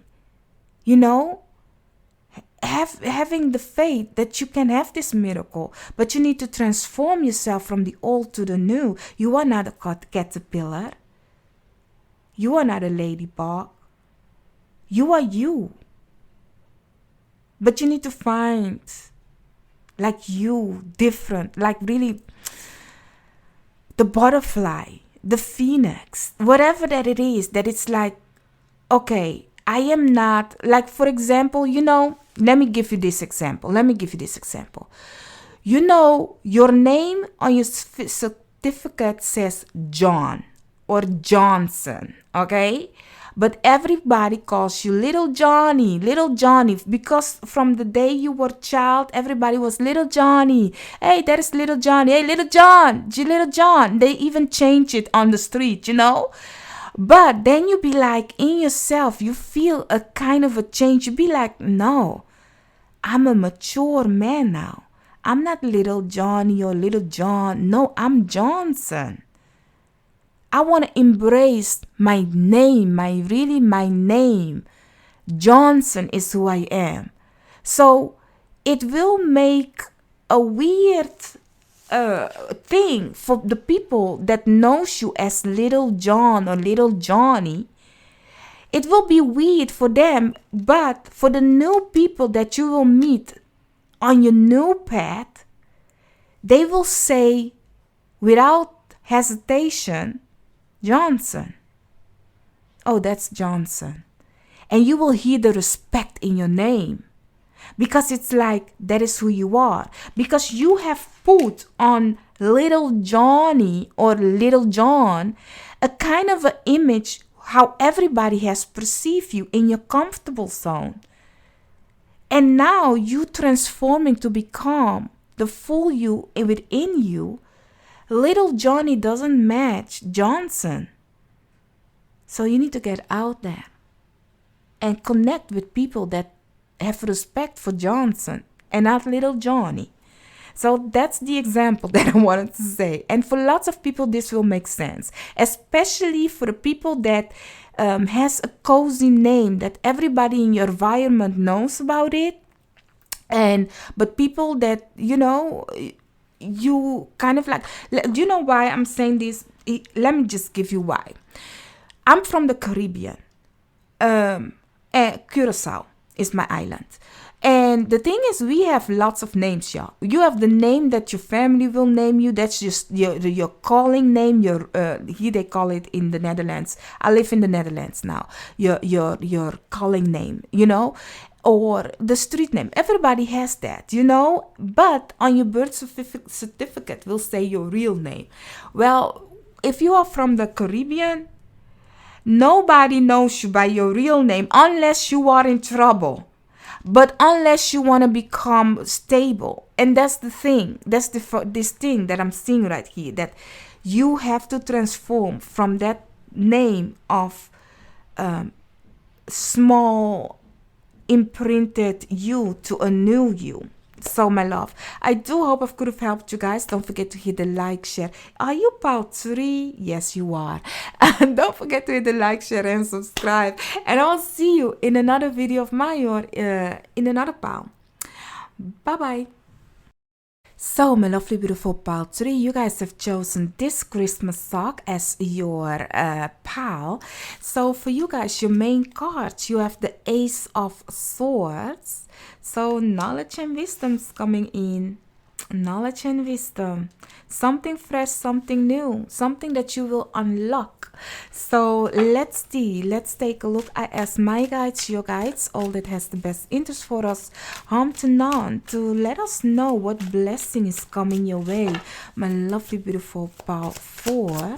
Having the faith that you can have this miracle, but you need to transform yourself from the old to the new. You are not a caterpillar. You are not a ladybug. You are you. But you need to find like you, different, like really the butterfly, the phoenix, whatever that it is, that it's like, okay, I am not, like, for example, let me give you this example. Your name on your certificate says John or Johnson, okay? But everybody calls you Little Johnny, because from the day you were a child, everybody was Little Johnny. Hey, that is Little Johnny. Hey, Little John, Little John. They even change it on the street, But then you be like, in yourself, you feel a kind of a change. You be like, no, I'm a mature man now. I'm not Little Johnny or Little John. No, I'm Johnson. I want to embrace my name, my name. Johnson is who I am. So it will make a weird thing for the people that knows you as Little John or Little Johnny. It will be weird for them, but for the new people that you will meet on your new path, they will say without hesitation, Johnson. Oh, that's Johnson. And you will hear the respect in your name. Because it's like, that is who you are. Because you have put on Little Johnny or Little John a kind of an image how everybody has perceived you in your comfortable zone. And now you transforming to become the full you within you. Little Johnny doesn't match Johnson. So you need to get out there and connect with people that have respect for Johnson and not little Johnny. So that's the example that I wanted to say. And for lots of people, this will make sense, especially for the people that has a cozy name that everybody in your environment knows about it. But people that, you kind of like, do you know why I'm saying this? Let me just give you why. I'm from the Caribbean. Curacao is my island. And the thing is, we have lots of names, y'all. You have the name that your family will name you. That's just your calling name. Here they call it in the Netherlands. I live in the Netherlands now. Your calling name, or the street name. Everybody has that, But on your birth certificate will say your real name. Well, if you are from the Caribbean, nobody knows you by your real name unless you are in trouble. But unless you want to become stable. And that's the thing. That's this thing that I'm seeing right here. That you have to transform from that name of small imprinted you to a new you. So, my love, I do hope I could have helped you guys. Don't forget to hit the like, share. Are you pal 3? Yes, you are. And don't forget to hit the like, share, and subscribe. And I'll see you in another video of mine or in another pal. Bye-bye. So, my lovely, beautiful pal 3, you guys have chosen this Christmas sock as your pal. So, for you guys, your main cards, you have the Ace of Swords. So, knowledge and wisdom's coming in. Knowledge and wisdom. Something fresh, something new. Something that you will unlock. So, let's see. Let's take a look. I ask my guides, your guides, all that has the best interest for us, harm to none, to let us know what blessing is coming your way. My lovely, beautiful pal 4.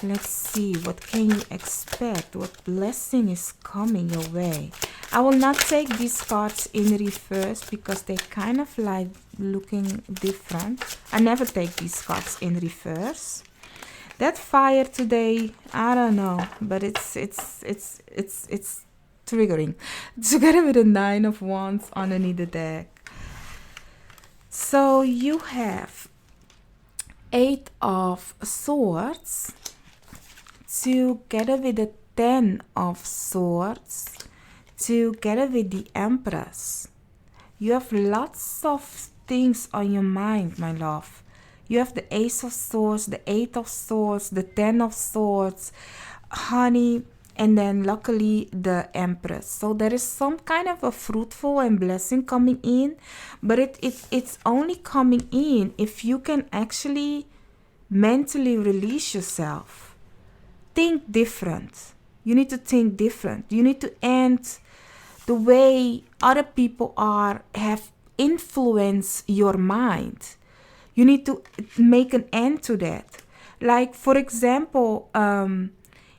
Let's see, what can you expect? What blessing is coming your way? I will not take these cards in reverse because they kind of like looking different. I never take these cards in reverse. That fire today, I don't know, but it's triggering. Together with the 9 of Wands underneath the deck. So you have 8 of Swords together with the 10 of Swords, together with the Empress. You have lots of things on your mind, my love. You have the Ace of Swords, the 8 of Swords, the 10 of Swords, honey, and then luckily the Empress. So there is some kind of a fruitful and blessing coming in, but it's only coming in if you can actually mentally release yourself. Think different. You need to think different. You need to end the way other people have influenced your mind. You need to make an end to that. Like, for example,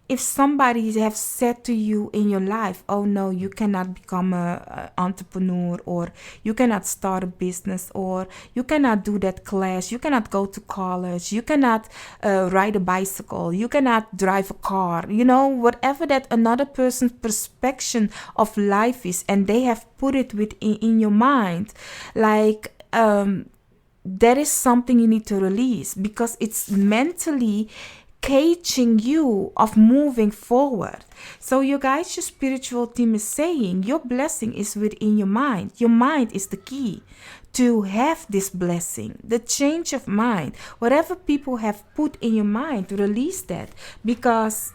if somebody has said to you in your life, oh no, you cannot become an entrepreneur, or you cannot start a business, or you cannot do that class, you cannot go to college, you cannot ride a bicycle, you cannot drive a car, whatever that another person's perception of life is, and they have put it in your mind, like that is something you need to release, because it's mentally caging you of moving forward. So you guys, your spiritual team is saying your blessing is within your mind. Your mind is the key to have this blessing, the change of mind. Whatever people have put in your mind, release that, because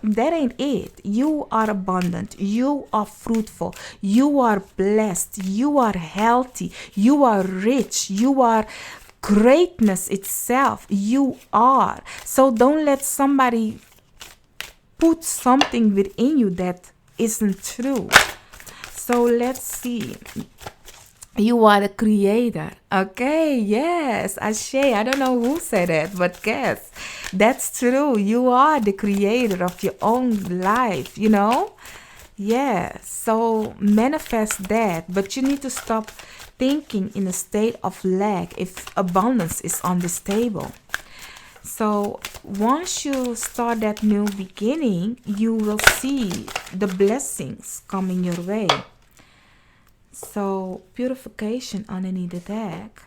that ain't it. You are abundant, you are fruitful, you are blessed, you are healthy, you are rich, you are greatness itself. You are. So don't let somebody put something within you that isn't true. So let's see. You are the creator. Okay, yes, Ashe. I don't know who said that, but guess. That's true. You are the creator of your own life, Yeah, so manifest that. But you need to stop thinking in a state of lack if abundance is on this table. So once you start that new beginning, you will see the blessings coming your way. So purification underneath the deck.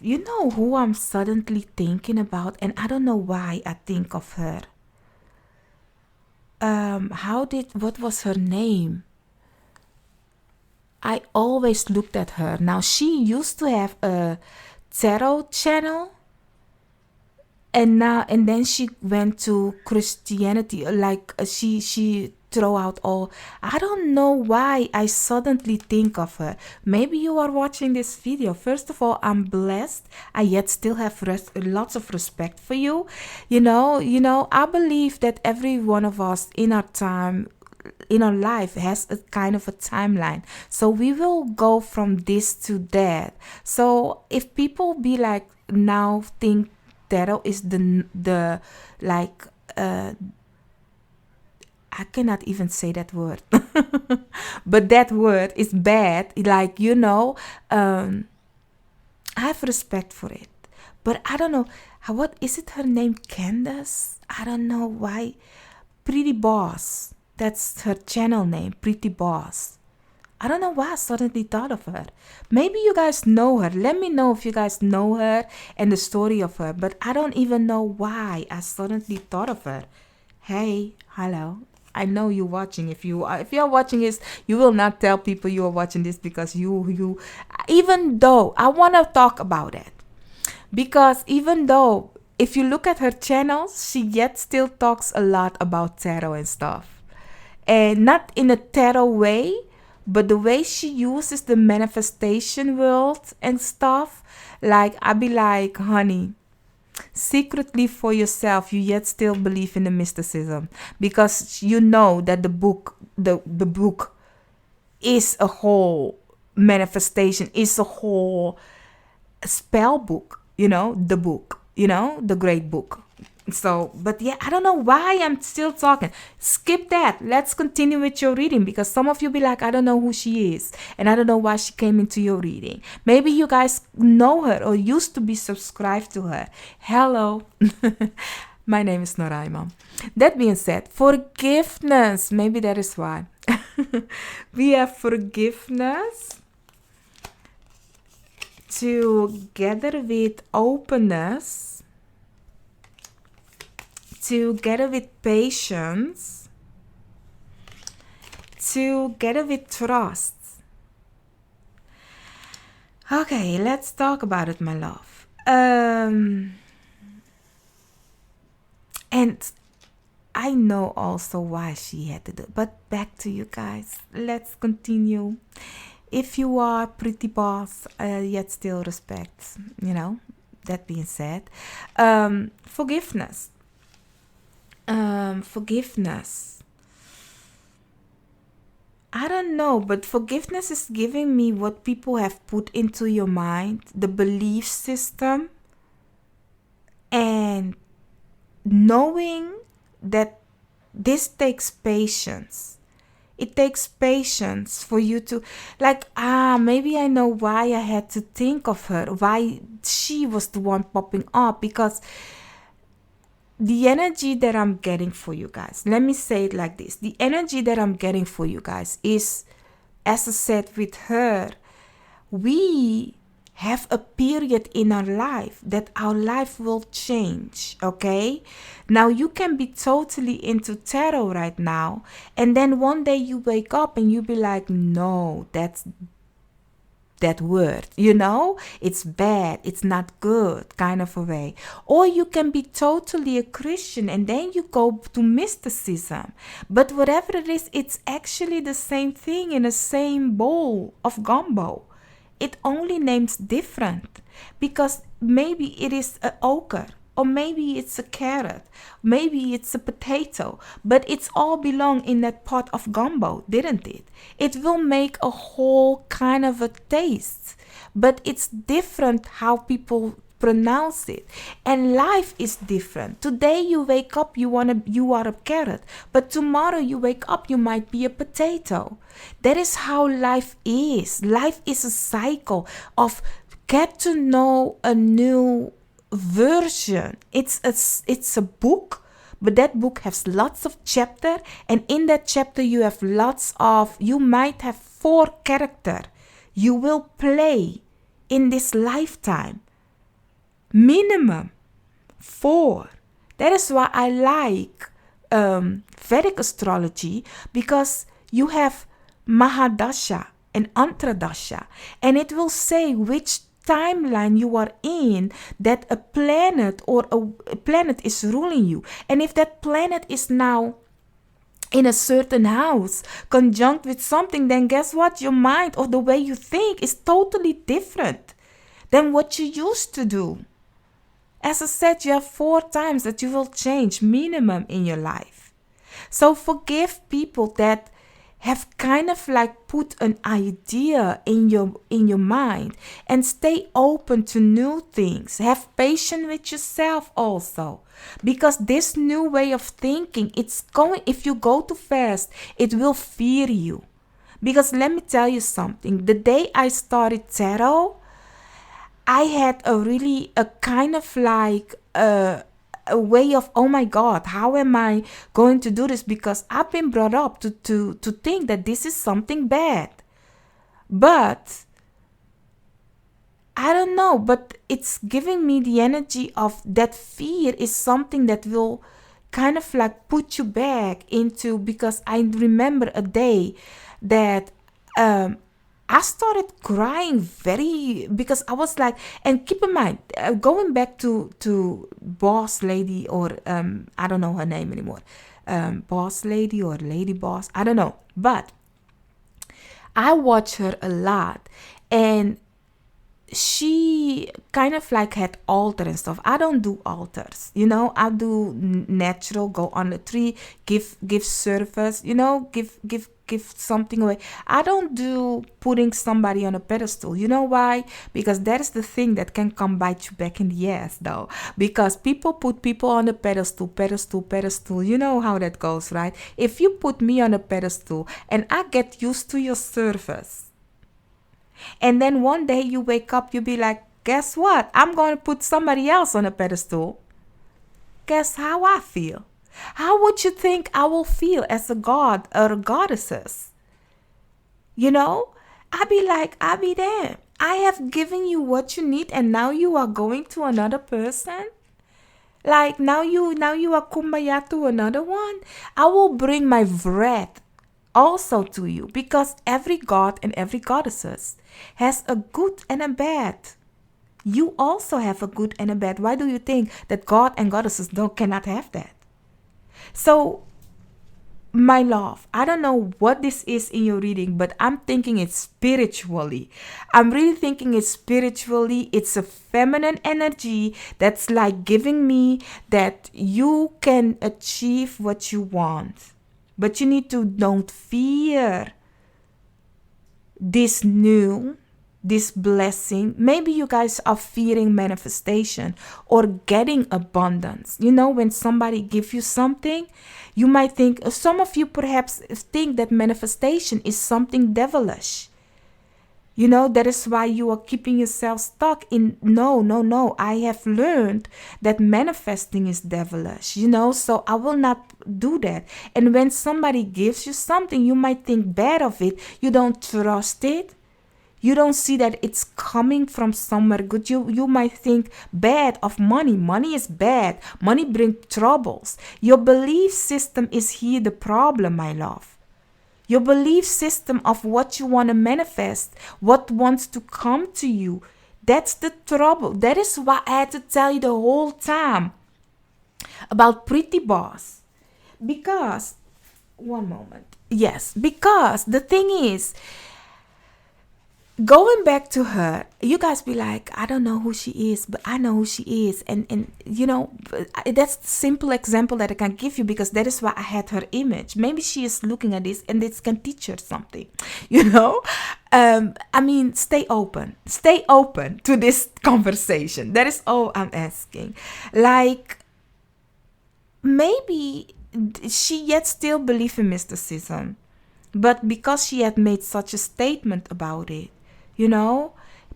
You know who I'm suddenly thinking about, and I don't know why I think of her. What was her name? I always looked at her. Now, she used to have a tarot channel, and then she went to Christianity. Like she throw out all. I don't know why I suddenly think of her. Maybe you are watching this video. First of all, I'm blessed. I yet still have lots of respect for you. You know. I believe that every one of us in our life has a kind of a timeline, so we will go from this to that. So if people be like now think tarot is the like I cannot even say that word but that word is bad, like I have respect for it, but I don't know what is it, her name Candace, I don't know why. Pretty Boss, that's her channel name, Pretty Boss. I don't know why I suddenly thought of her. Maybe you guys know her. Let me know if you guys know her and the story of her. But I don't even know why I suddenly thought of her. Hey, hello. I know you're watching. If you are watching this, you will not tell people you are watching this because you. Even though I want to talk about it, because even though if you look at her channels, she yet still talks a lot about tarot and stuff, and not in a tarot way, but the way she uses the manifestation world and stuff. Like I be like, honey, secretly for yourself, you yet still believe in the mysticism, because you know that the book is a whole manifestation, is a whole spell book, the book, the great book. So, but yeah, I don't know why I'm still talking. Skip that. Let's continue with your reading, because some of you be like, I don't know who she is, and I don't know why she came into your reading. Maybe you guys know her or used to be subscribed to her. Hello. My name is Noraima. That being said, forgiveness. Maybe that is why. We have forgiveness together with openness, together with patience, together with trust. Okay, let's talk about it, my love. And I know also why she had to do it, but back to you guys. Let's continue. If you are Pretty Boss, yet still respect, that being said. Forgiveness. Forgiveness. I don't know, but forgiveness is giving me what people have put into your mind, the belief system, and knowing that this takes patience. It takes patience for you to, maybe I know why I had to think of her, why she was the one popping up, because the energy that I'm getting for you guys, let me say it like this. The energy that I'm getting for you guys is, as I said with her, we have a period in our life that our life will change, okay? Now, you can be totally into tarot right now, and then one day you wake up and you be like, no, that's that word, it's bad, it's not good, kind of a way. Or you can be totally a Christian and then you go to mysticism. But whatever it is, it's actually the same thing in the same bowl of gumbo. It only names different, because maybe it is a ochre, or maybe it's a carrot, maybe it's a potato, but it's all belong in that pot of gumbo, didn't it? It will make a whole kind of a taste, but it's different how people pronounce it. And life is different. Today you wake up, you are a carrot, but tomorrow you wake up, you might be a potato. That is how life is. Life is a cycle of get to know a new version. It's a book, but that book has lots of chapter, and in that chapter you might have 4 character you will play in this lifetime. Minimum 4. That is why I like Vedic astrology, because you have Mahadasha and Antradasha, and it will say which timeline you are in that a planet is ruling you. And if that planet is now in a certain house conjunct with something, then guess what? Your mind or the way you think is totally different than what you used to do. As I said, you have 4 times that you will change minimum in your life. So forgive people that have kind of like put an idea in your mind, and stay open to new things. Have patience with yourself also, because this new way of thinking, if you go too fast, it will fear you. Because let me tell you something, the day I started tarot, I had a kind of like a way of, oh my God, how am I going to do this? Because I've been brought up to think that this is something bad. But I don't know, but it's giving me the energy of that fear is something that will kind of like put you back into, because I remember a day that I started crying because I was like, and keep in mind, going back to boss lady, or I don't know her name anymore, boss lady or lady boss, I don't know, but I watch her a lot, and she kind of like had altar and stuff. I don't do altars, I do natural, go on the tree, give service, give something away. I don't do putting somebody on a pedestal. You know why? Because that is the thing that can come bite you back in the ass, though. Because people put people on a pedestal. You know how that goes, right? If you put me on a pedestal and I get used to your service, and then one day you wake up, you be like, guess what? I'm going to put somebody else on a pedestal. Guess how I feel? How would you think I will feel as a god or a goddesses? I be there. I have given you what you need, and now you are going to another person. Like now you are kumbaya to another one. I will bring my wrath also to you, because every god and every goddesses has a good and a bad. You also have a good and a bad. Why do you think that God and goddesses cannot have that? So, my love, I don't know what this is in your reading, but I'm thinking it's spiritually. I'm really thinking it's spiritually. It's a feminine energy that's like giving me that you can achieve what you want. But you need to don't fear this blessing. Maybe you guys are fearing manifestation or getting abundance. When somebody gives you something, you might think, some of you perhaps think that manifestation is something devilish. That is why you are keeping yourself stuck in, no. I have learned that manifesting is devilish, so I will not do that. And when somebody gives you something, you might think bad of it. You don't trust it. You don't see that it's coming from somewhere good. You might think bad of money. Money is bad. Money brings troubles. Your belief system is here the problem, my love. Your belief system of what you want to manifest, what wants to come to you, that's the trouble. That is why I had to tell you the whole time about Pretty Boss. Because, one moment. Yes, because the thing is, going back to her, you guys be like, I don't know who she is, but I know who she is. And that's the simple example that I can give you, because that is why I had her image. Maybe she is looking at this and this can teach her something, you know? I mean, stay open to this conversation. That is all I'm asking. Like, maybe she yet still believes in mysticism, but because she had made such a statement about it,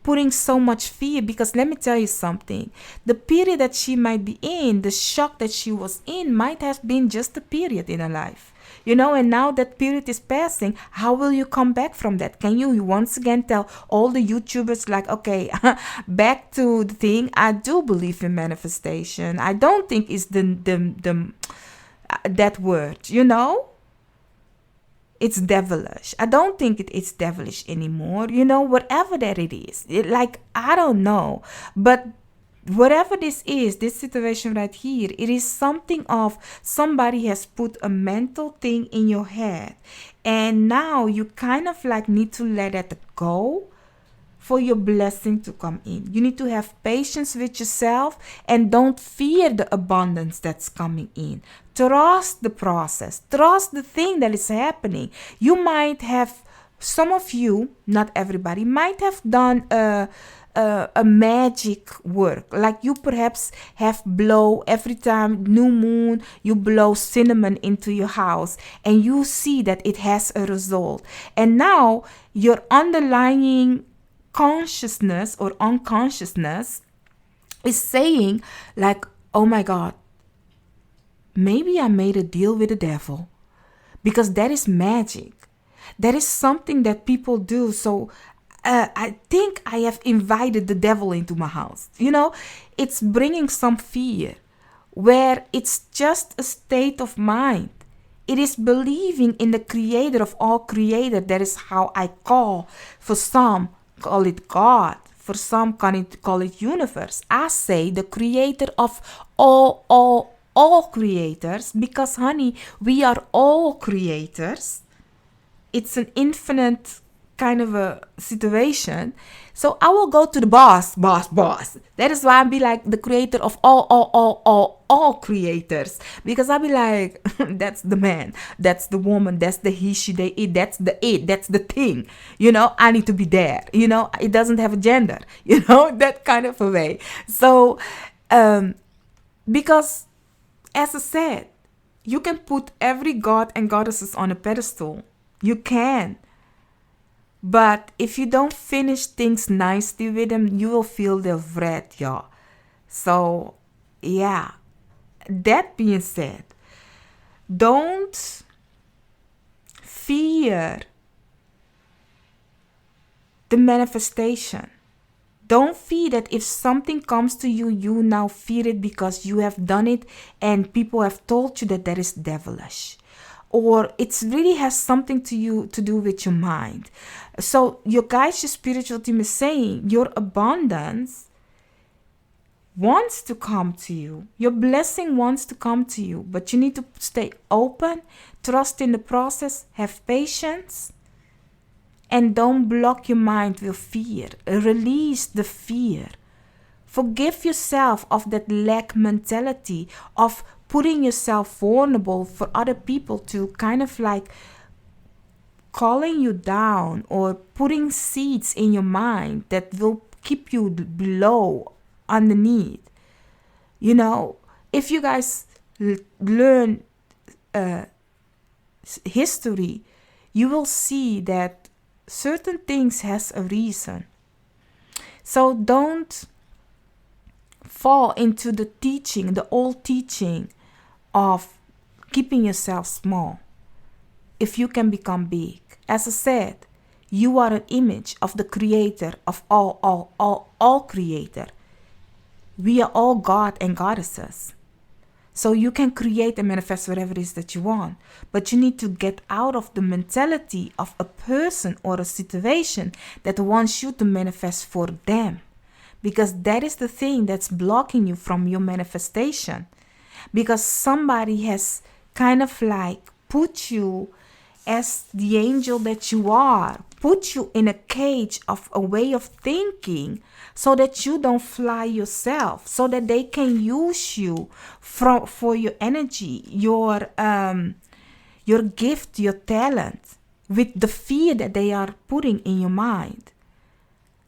putting so much fear, because let me tell you something, the period that she might be in, the shock that she was in, might have been just a period in her life. And now that period is passing, how will you come back from that? Can you once again tell all the YouTubers, like, okay, back to the thing, I do believe in manifestation. I don't think it's the that word, it's devilish. I don't think it's devilish anymore. Whatever that it is. I don't know. But whatever this is, this situation right here, it is something of somebody has put a mental thing in your head. And now you kind of need to let it go for your blessing to come in. You need to have patience with yourself and don't fear the abundance that's coming in. Trust the process. Trust the thing that is happening. You might have, some of you, not everybody, might have done a magic work. Like you perhaps have blow every time new moon, you blow cinnamon into your house and you see that it has a result. And now your underlying consciousness or unconsciousness is saying oh my God, maybe I made a deal with the devil, because that is magic. That is something that people do. So I think I have invited the devil into my house. It's bringing some fear, where it's just a state of mind. It is believing in the creator of all creator. That is how I call. For some, call it God. For some, call it universe. I say the creator of all creators, because honey, we are all creators. It's an infinite kind of a situation. So I will go to the boss. That is why I'll be like the creator of all creators, because I'll be like, that's the man, that's the woman, that's the he, she, they, it, that's the thing. I need to be there. It doesn't have a gender. That kind of a way. So, because as I said, you can put every god and goddesses on a pedestal. You can. But if you don't finish things nicely with them, you will feel the wrath, y'all. So, yeah. That being said, don't fear the manifestation. Don't fear that if something comes to you, you now fear it because you have done it and people have told you that is devilish. Or it really has something to do with your mind. So your spiritual team is saying your abundance wants to come to you. Your blessing wants to come to you. But you need to stay open, trust in the process, have patience, and don't block your mind with fear. Release the fear. Forgive yourself of that lack mentality of putting yourself vulnerable for other people to kind of calling you down or putting seeds in your mind that will keep you below, underneath. If you guys learn history, you will see that certain things has a reason. So don't fall into the old teaching of keeping yourself small if you can become big. As I said, you are an image of the creator of all creator. We are all God and goddesses. So you can create and manifest whatever it is that you want. But you need to get out of the mentality of a person or a situation that wants you to manifest for them. Because that is the thing that's blocking you from your manifestation. Because somebody has kind of put you as the angel that you are, put you in a cage of a way of thinking so that you don't fly yourself, so that they can use you for your energy, your gift, your talent, with the fear that they are putting in your mind.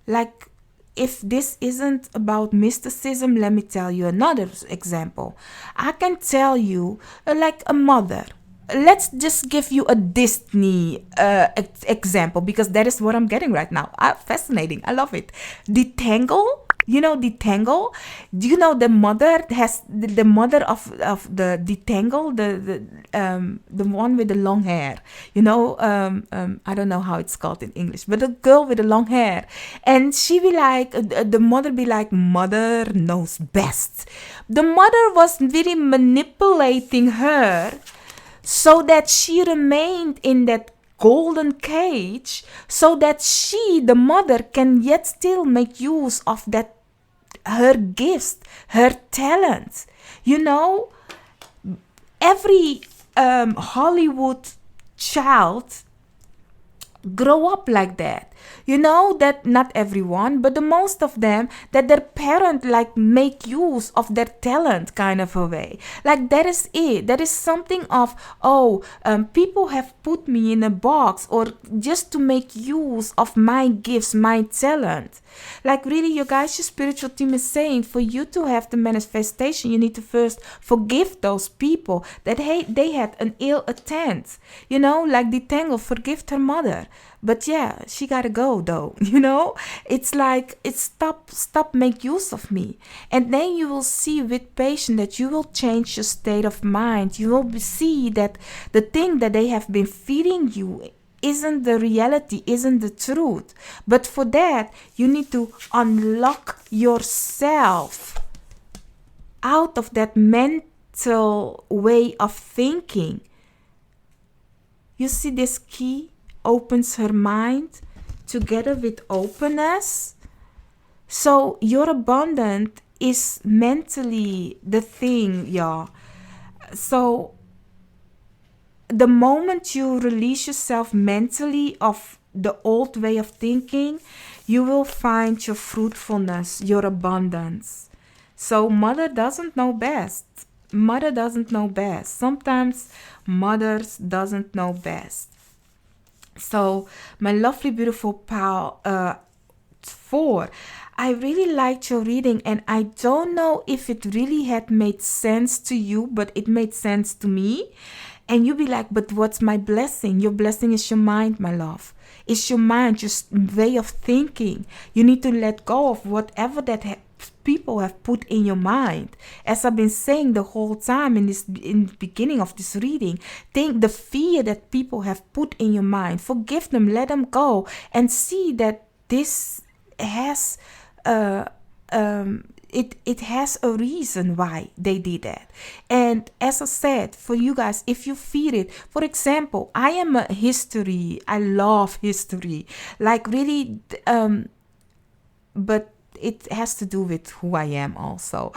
Like, if this isn't about mysticism, let me tell you another example. I can tell you, like a mother. Let's just give you a Disney example, because that is what I'm getting right now. Fascinating. I love it. The Tangle. You know the Tangle? Do you know the mother has the mother of the Tangle, the one with the long hair? I don't know how it's called in English, but the girl with the long hair, and she be like, the mother be like, mother knows best. The mother was really manipulating her so that she remained in that golden cage, so that she, the mother, can yet still make use of that, her gifts, her talents. Every Hollywood child grow up like that. That not everyone, but the most of them, that their parent like make use of their talent kind of a way. Like, that is it. That is something of, people have put me in a box, or just to make use of my gifts, my talent. Like, really, you guys, your spiritual team is saying, for you to have the manifestation, you need to first forgive those people that they had an ill intent. Like the Tangle forgived her mother. But yeah, she gotta go though. It's like, it's stop make use of me. And then you will see with patience that you will change your state of mind. You will see that the thing that they have been feeding you isn't the reality, isn't the truth. But for that, you need to unlock yourself out of that mental way of thinking. You see, this key opens her mind together with openness. So your abundance is mentally the thing, y'all. So the moment you release yourself mentally of the old way of thinking, you will find your fruitfulness, your abundance. So mother doesn't know best. Mother doesn't know best. Sometimes mothers doesn't know best. So, my lovely, beautiful pal, 4, I really liked your reading, and I don't know if it really had made sense to you, but it made sense to me. And you be like, but what's my blessing? Your blessing is your mind, my love. It's your mind, just way of thinking. You need to let go of whatever that people have put in your mind. As I've been saying the whole time in the beginning of this reading, think the fear that people have put in your mind. Forgive them, let them go, and see that this has it has a reason why they did that. And as I said, for you guys, if you feel it, for example, I am a history. I love history, like really, but it has to do with who I am also,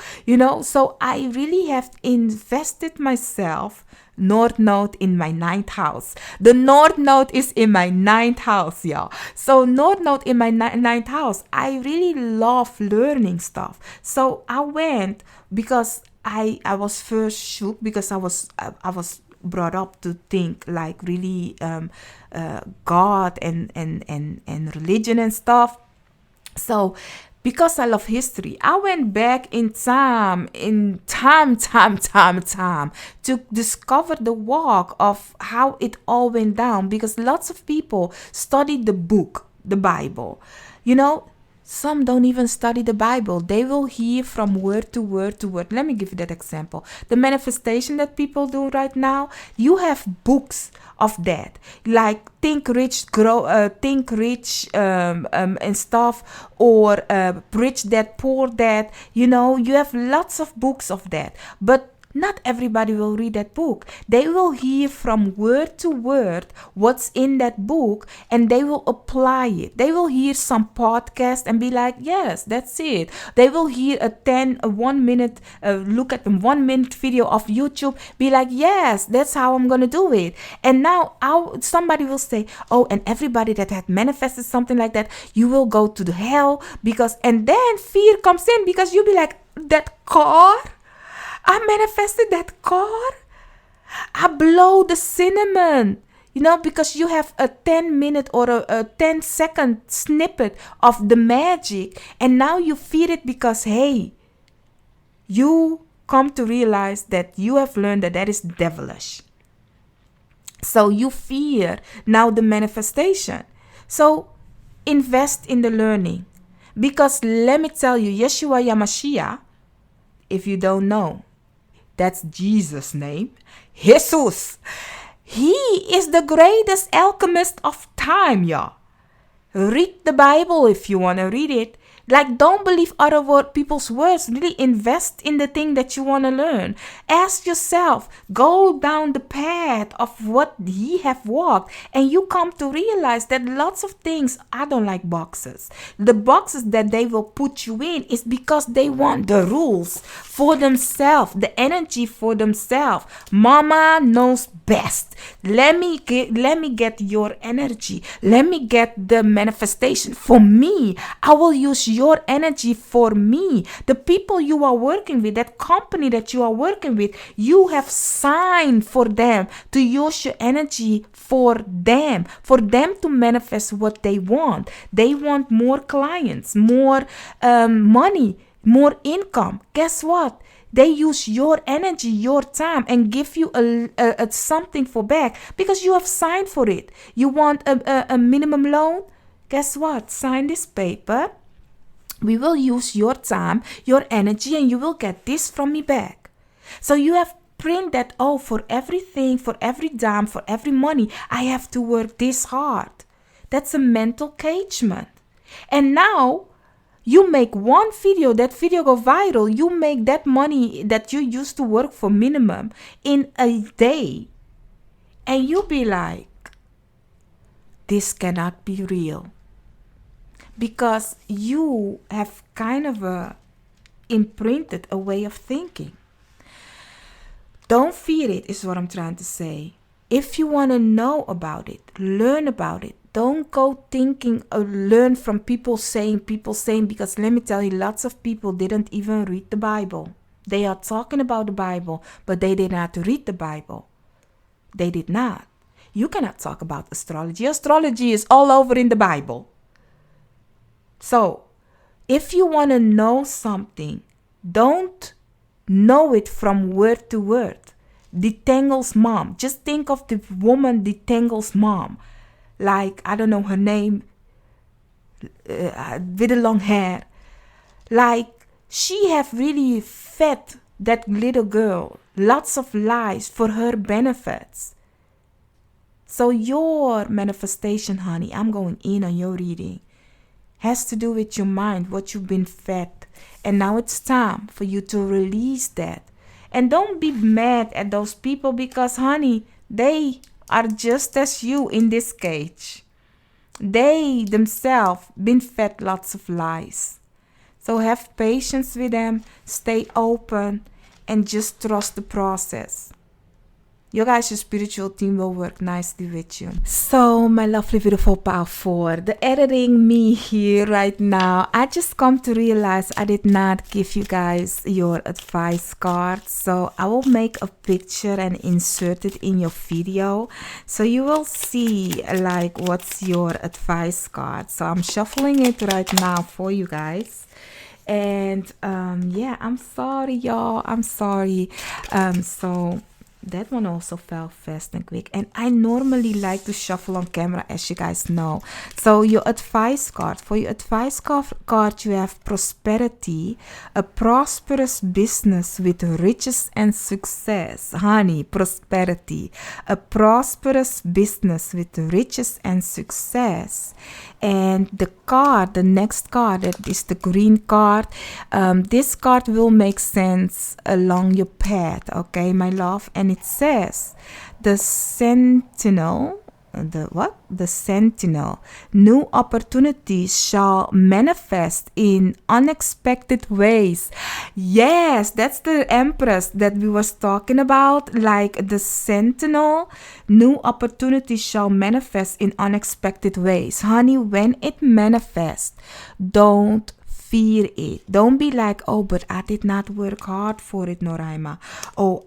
so I really have invested myself. North Node in my 9th house. The North Node is in my 9th house, y'all. So North Node in my 9th house, I really love learning stuff. So I went because I was first shook, because I was brought up to think like really God and religion and stuff. So because I love history, I went back in time to discover the walk of how it all went down, because lots of people studied the book, the Bible. Some don't even study the Bible. They will hear from word to word to word. Let me give you that example. The manifestation that people do right now, you have books of that, like Think Rich, and stuff, or Rich Dad Poor Dad. You have lots of books of that. But Not everybody will read that book. They will hear from word to word what's in that book, and they will apply it. They will hear some podcast and be like, yes, that's it. They will hear a 1 minute, look at the 1 minute video of YouTube, be like, yes, that's how I'm going to do it. And now somebody will say, oh, and everybody that had manifested something like that, you will go to the hell because, and then fear comes in because you'll be like, that car? I manifested that car. I blow the cinnamon, because you have a 10-minute or a 10-second snippet of the magic, and now you feed it because, hey, you come to realize that you have learned that is devilish. So you fear now the manifestation. So invest in the learning, because let me tell you, Yeshua Yamashiach, if you don't know, that's Jesus' name. Jesus. He is the greatest alchemist of time, y'all. Read the Bible if you want to read it. Like, don't believe other people's words. Really invest in the thing that you want to learn. Ask yourself, go down the path of what he have walked, and you come to realize that lots of things, I don't like boxes. The boxes that they will put you in is because they want the rules for themselves, the energy for themselves. Mama knows best. Let me get your energy. Let me get the manifestation for me. I will use your energy for me. The people you are working with, that company that you are working with, you have signed for them to use your energy for them to manifest what they want. They want more clients, more money, more income. Guess what? They use your energy, your time, and give you a something for back because you have signed for it. You want a minimum loan? Guess what? Sign this paper. We will use your time, your energy, and you will get this from me back. So you have print that, oh, for everything, for every dime, for every money, I have to work this hard. That's a mental cagement. And now you make one video, that video go viral, you make that money that you used to work for minimum in a day. And you be like, this cannot be real. Because you have kind of imprinted a way of thinking. Don't fear it, is what I'm trying to say. If you want to know about it, learn about it. Don't go thinking or learn from people saying, because let me tell you, lots of people didn't even read the Bible. They are talking about the Bible, but they did not read the Bible. They did not. You cannot talk about astrology. Astrology is all over in the Bible. So, if you want to know something, don't know it from word to word. Detangle's mom. Just think of the woman Detangle's mom. Like, I don't know her name, with the long hair. Like, she have really fed that little girl lots of lies for her benefits. So your manifestation, honey, I'm going in on your reading, has to do with your mind, what you've been fed. And now it's time for you to release that. And don't be mad at those people because, honey, they are just as you in this cage. They themselves been fed lots of lies. So have patience with them, stay open, and just trust the process. You guys, your spiritual team will work nicely with you. So, my lovely, beautiful, powerful, the editing me here right now, I just come to realize I did not give you guys your advice card. So, I will make a picture and insert it in your video. So, you will see like what's your advice card. So, I'm shuffling it right now for you guys. And yeah, I'm sorry, y'all. I'm sorry. So That one also fell fast and quick. And I normally like to shuffle on camera, as you guys know. So your advice card. For your advice card, you have prosperity, a prosperous business with riches and success. Honey, prosperity. A prosperous business with riches and success. And the next card, that is the green card. This card will make sense along your path, okay, my love? And it says the sentinel. The sentinel. New opportunities shall manifest in unexpected ways. Yes, that's the empress that we was talking about. Like the sentinel, new opportunities shall manifest in unexpected ways. Honey, when it manifests, don't fear it. Don't be like, oh, but I did not work hard for it, Noraima. Oh,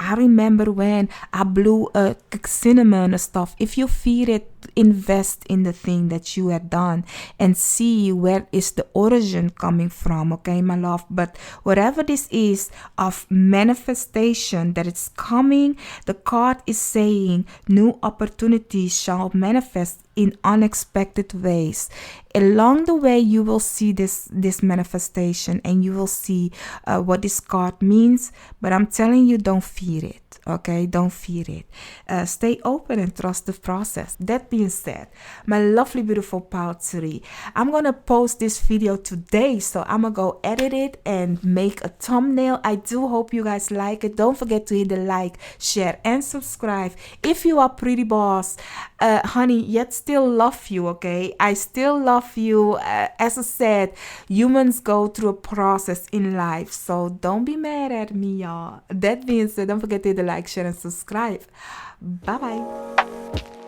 I remember when I blew a cinnamon and stuff. If you fear it, invest in the thing that you had done and see where is the origin coming from, okay, my love? But whatever this is of manifestation that it's coming, the card is saying new opportunities shall manifest in unexpected ways. Along the way, you will see this manifestation, and you will see what this card means. But I'm telling you, don't fear it, okay? Don't fear it. Stay open and trust the process. That being said, my lovely, beautiful Pautri, I'm gonna post this video today, so I'm gonna go edit it and make a thumbnail. I do hope you guys like it. Don't forget to hit the like, share, and subscribe. If you are pretty boss, honey, yet still love you, okay? I still love you. As I said, humans go through a process in life, so don't be mad at me, y'all. That being said, don't forget to hit the like, share, and subscribe. Bye bye.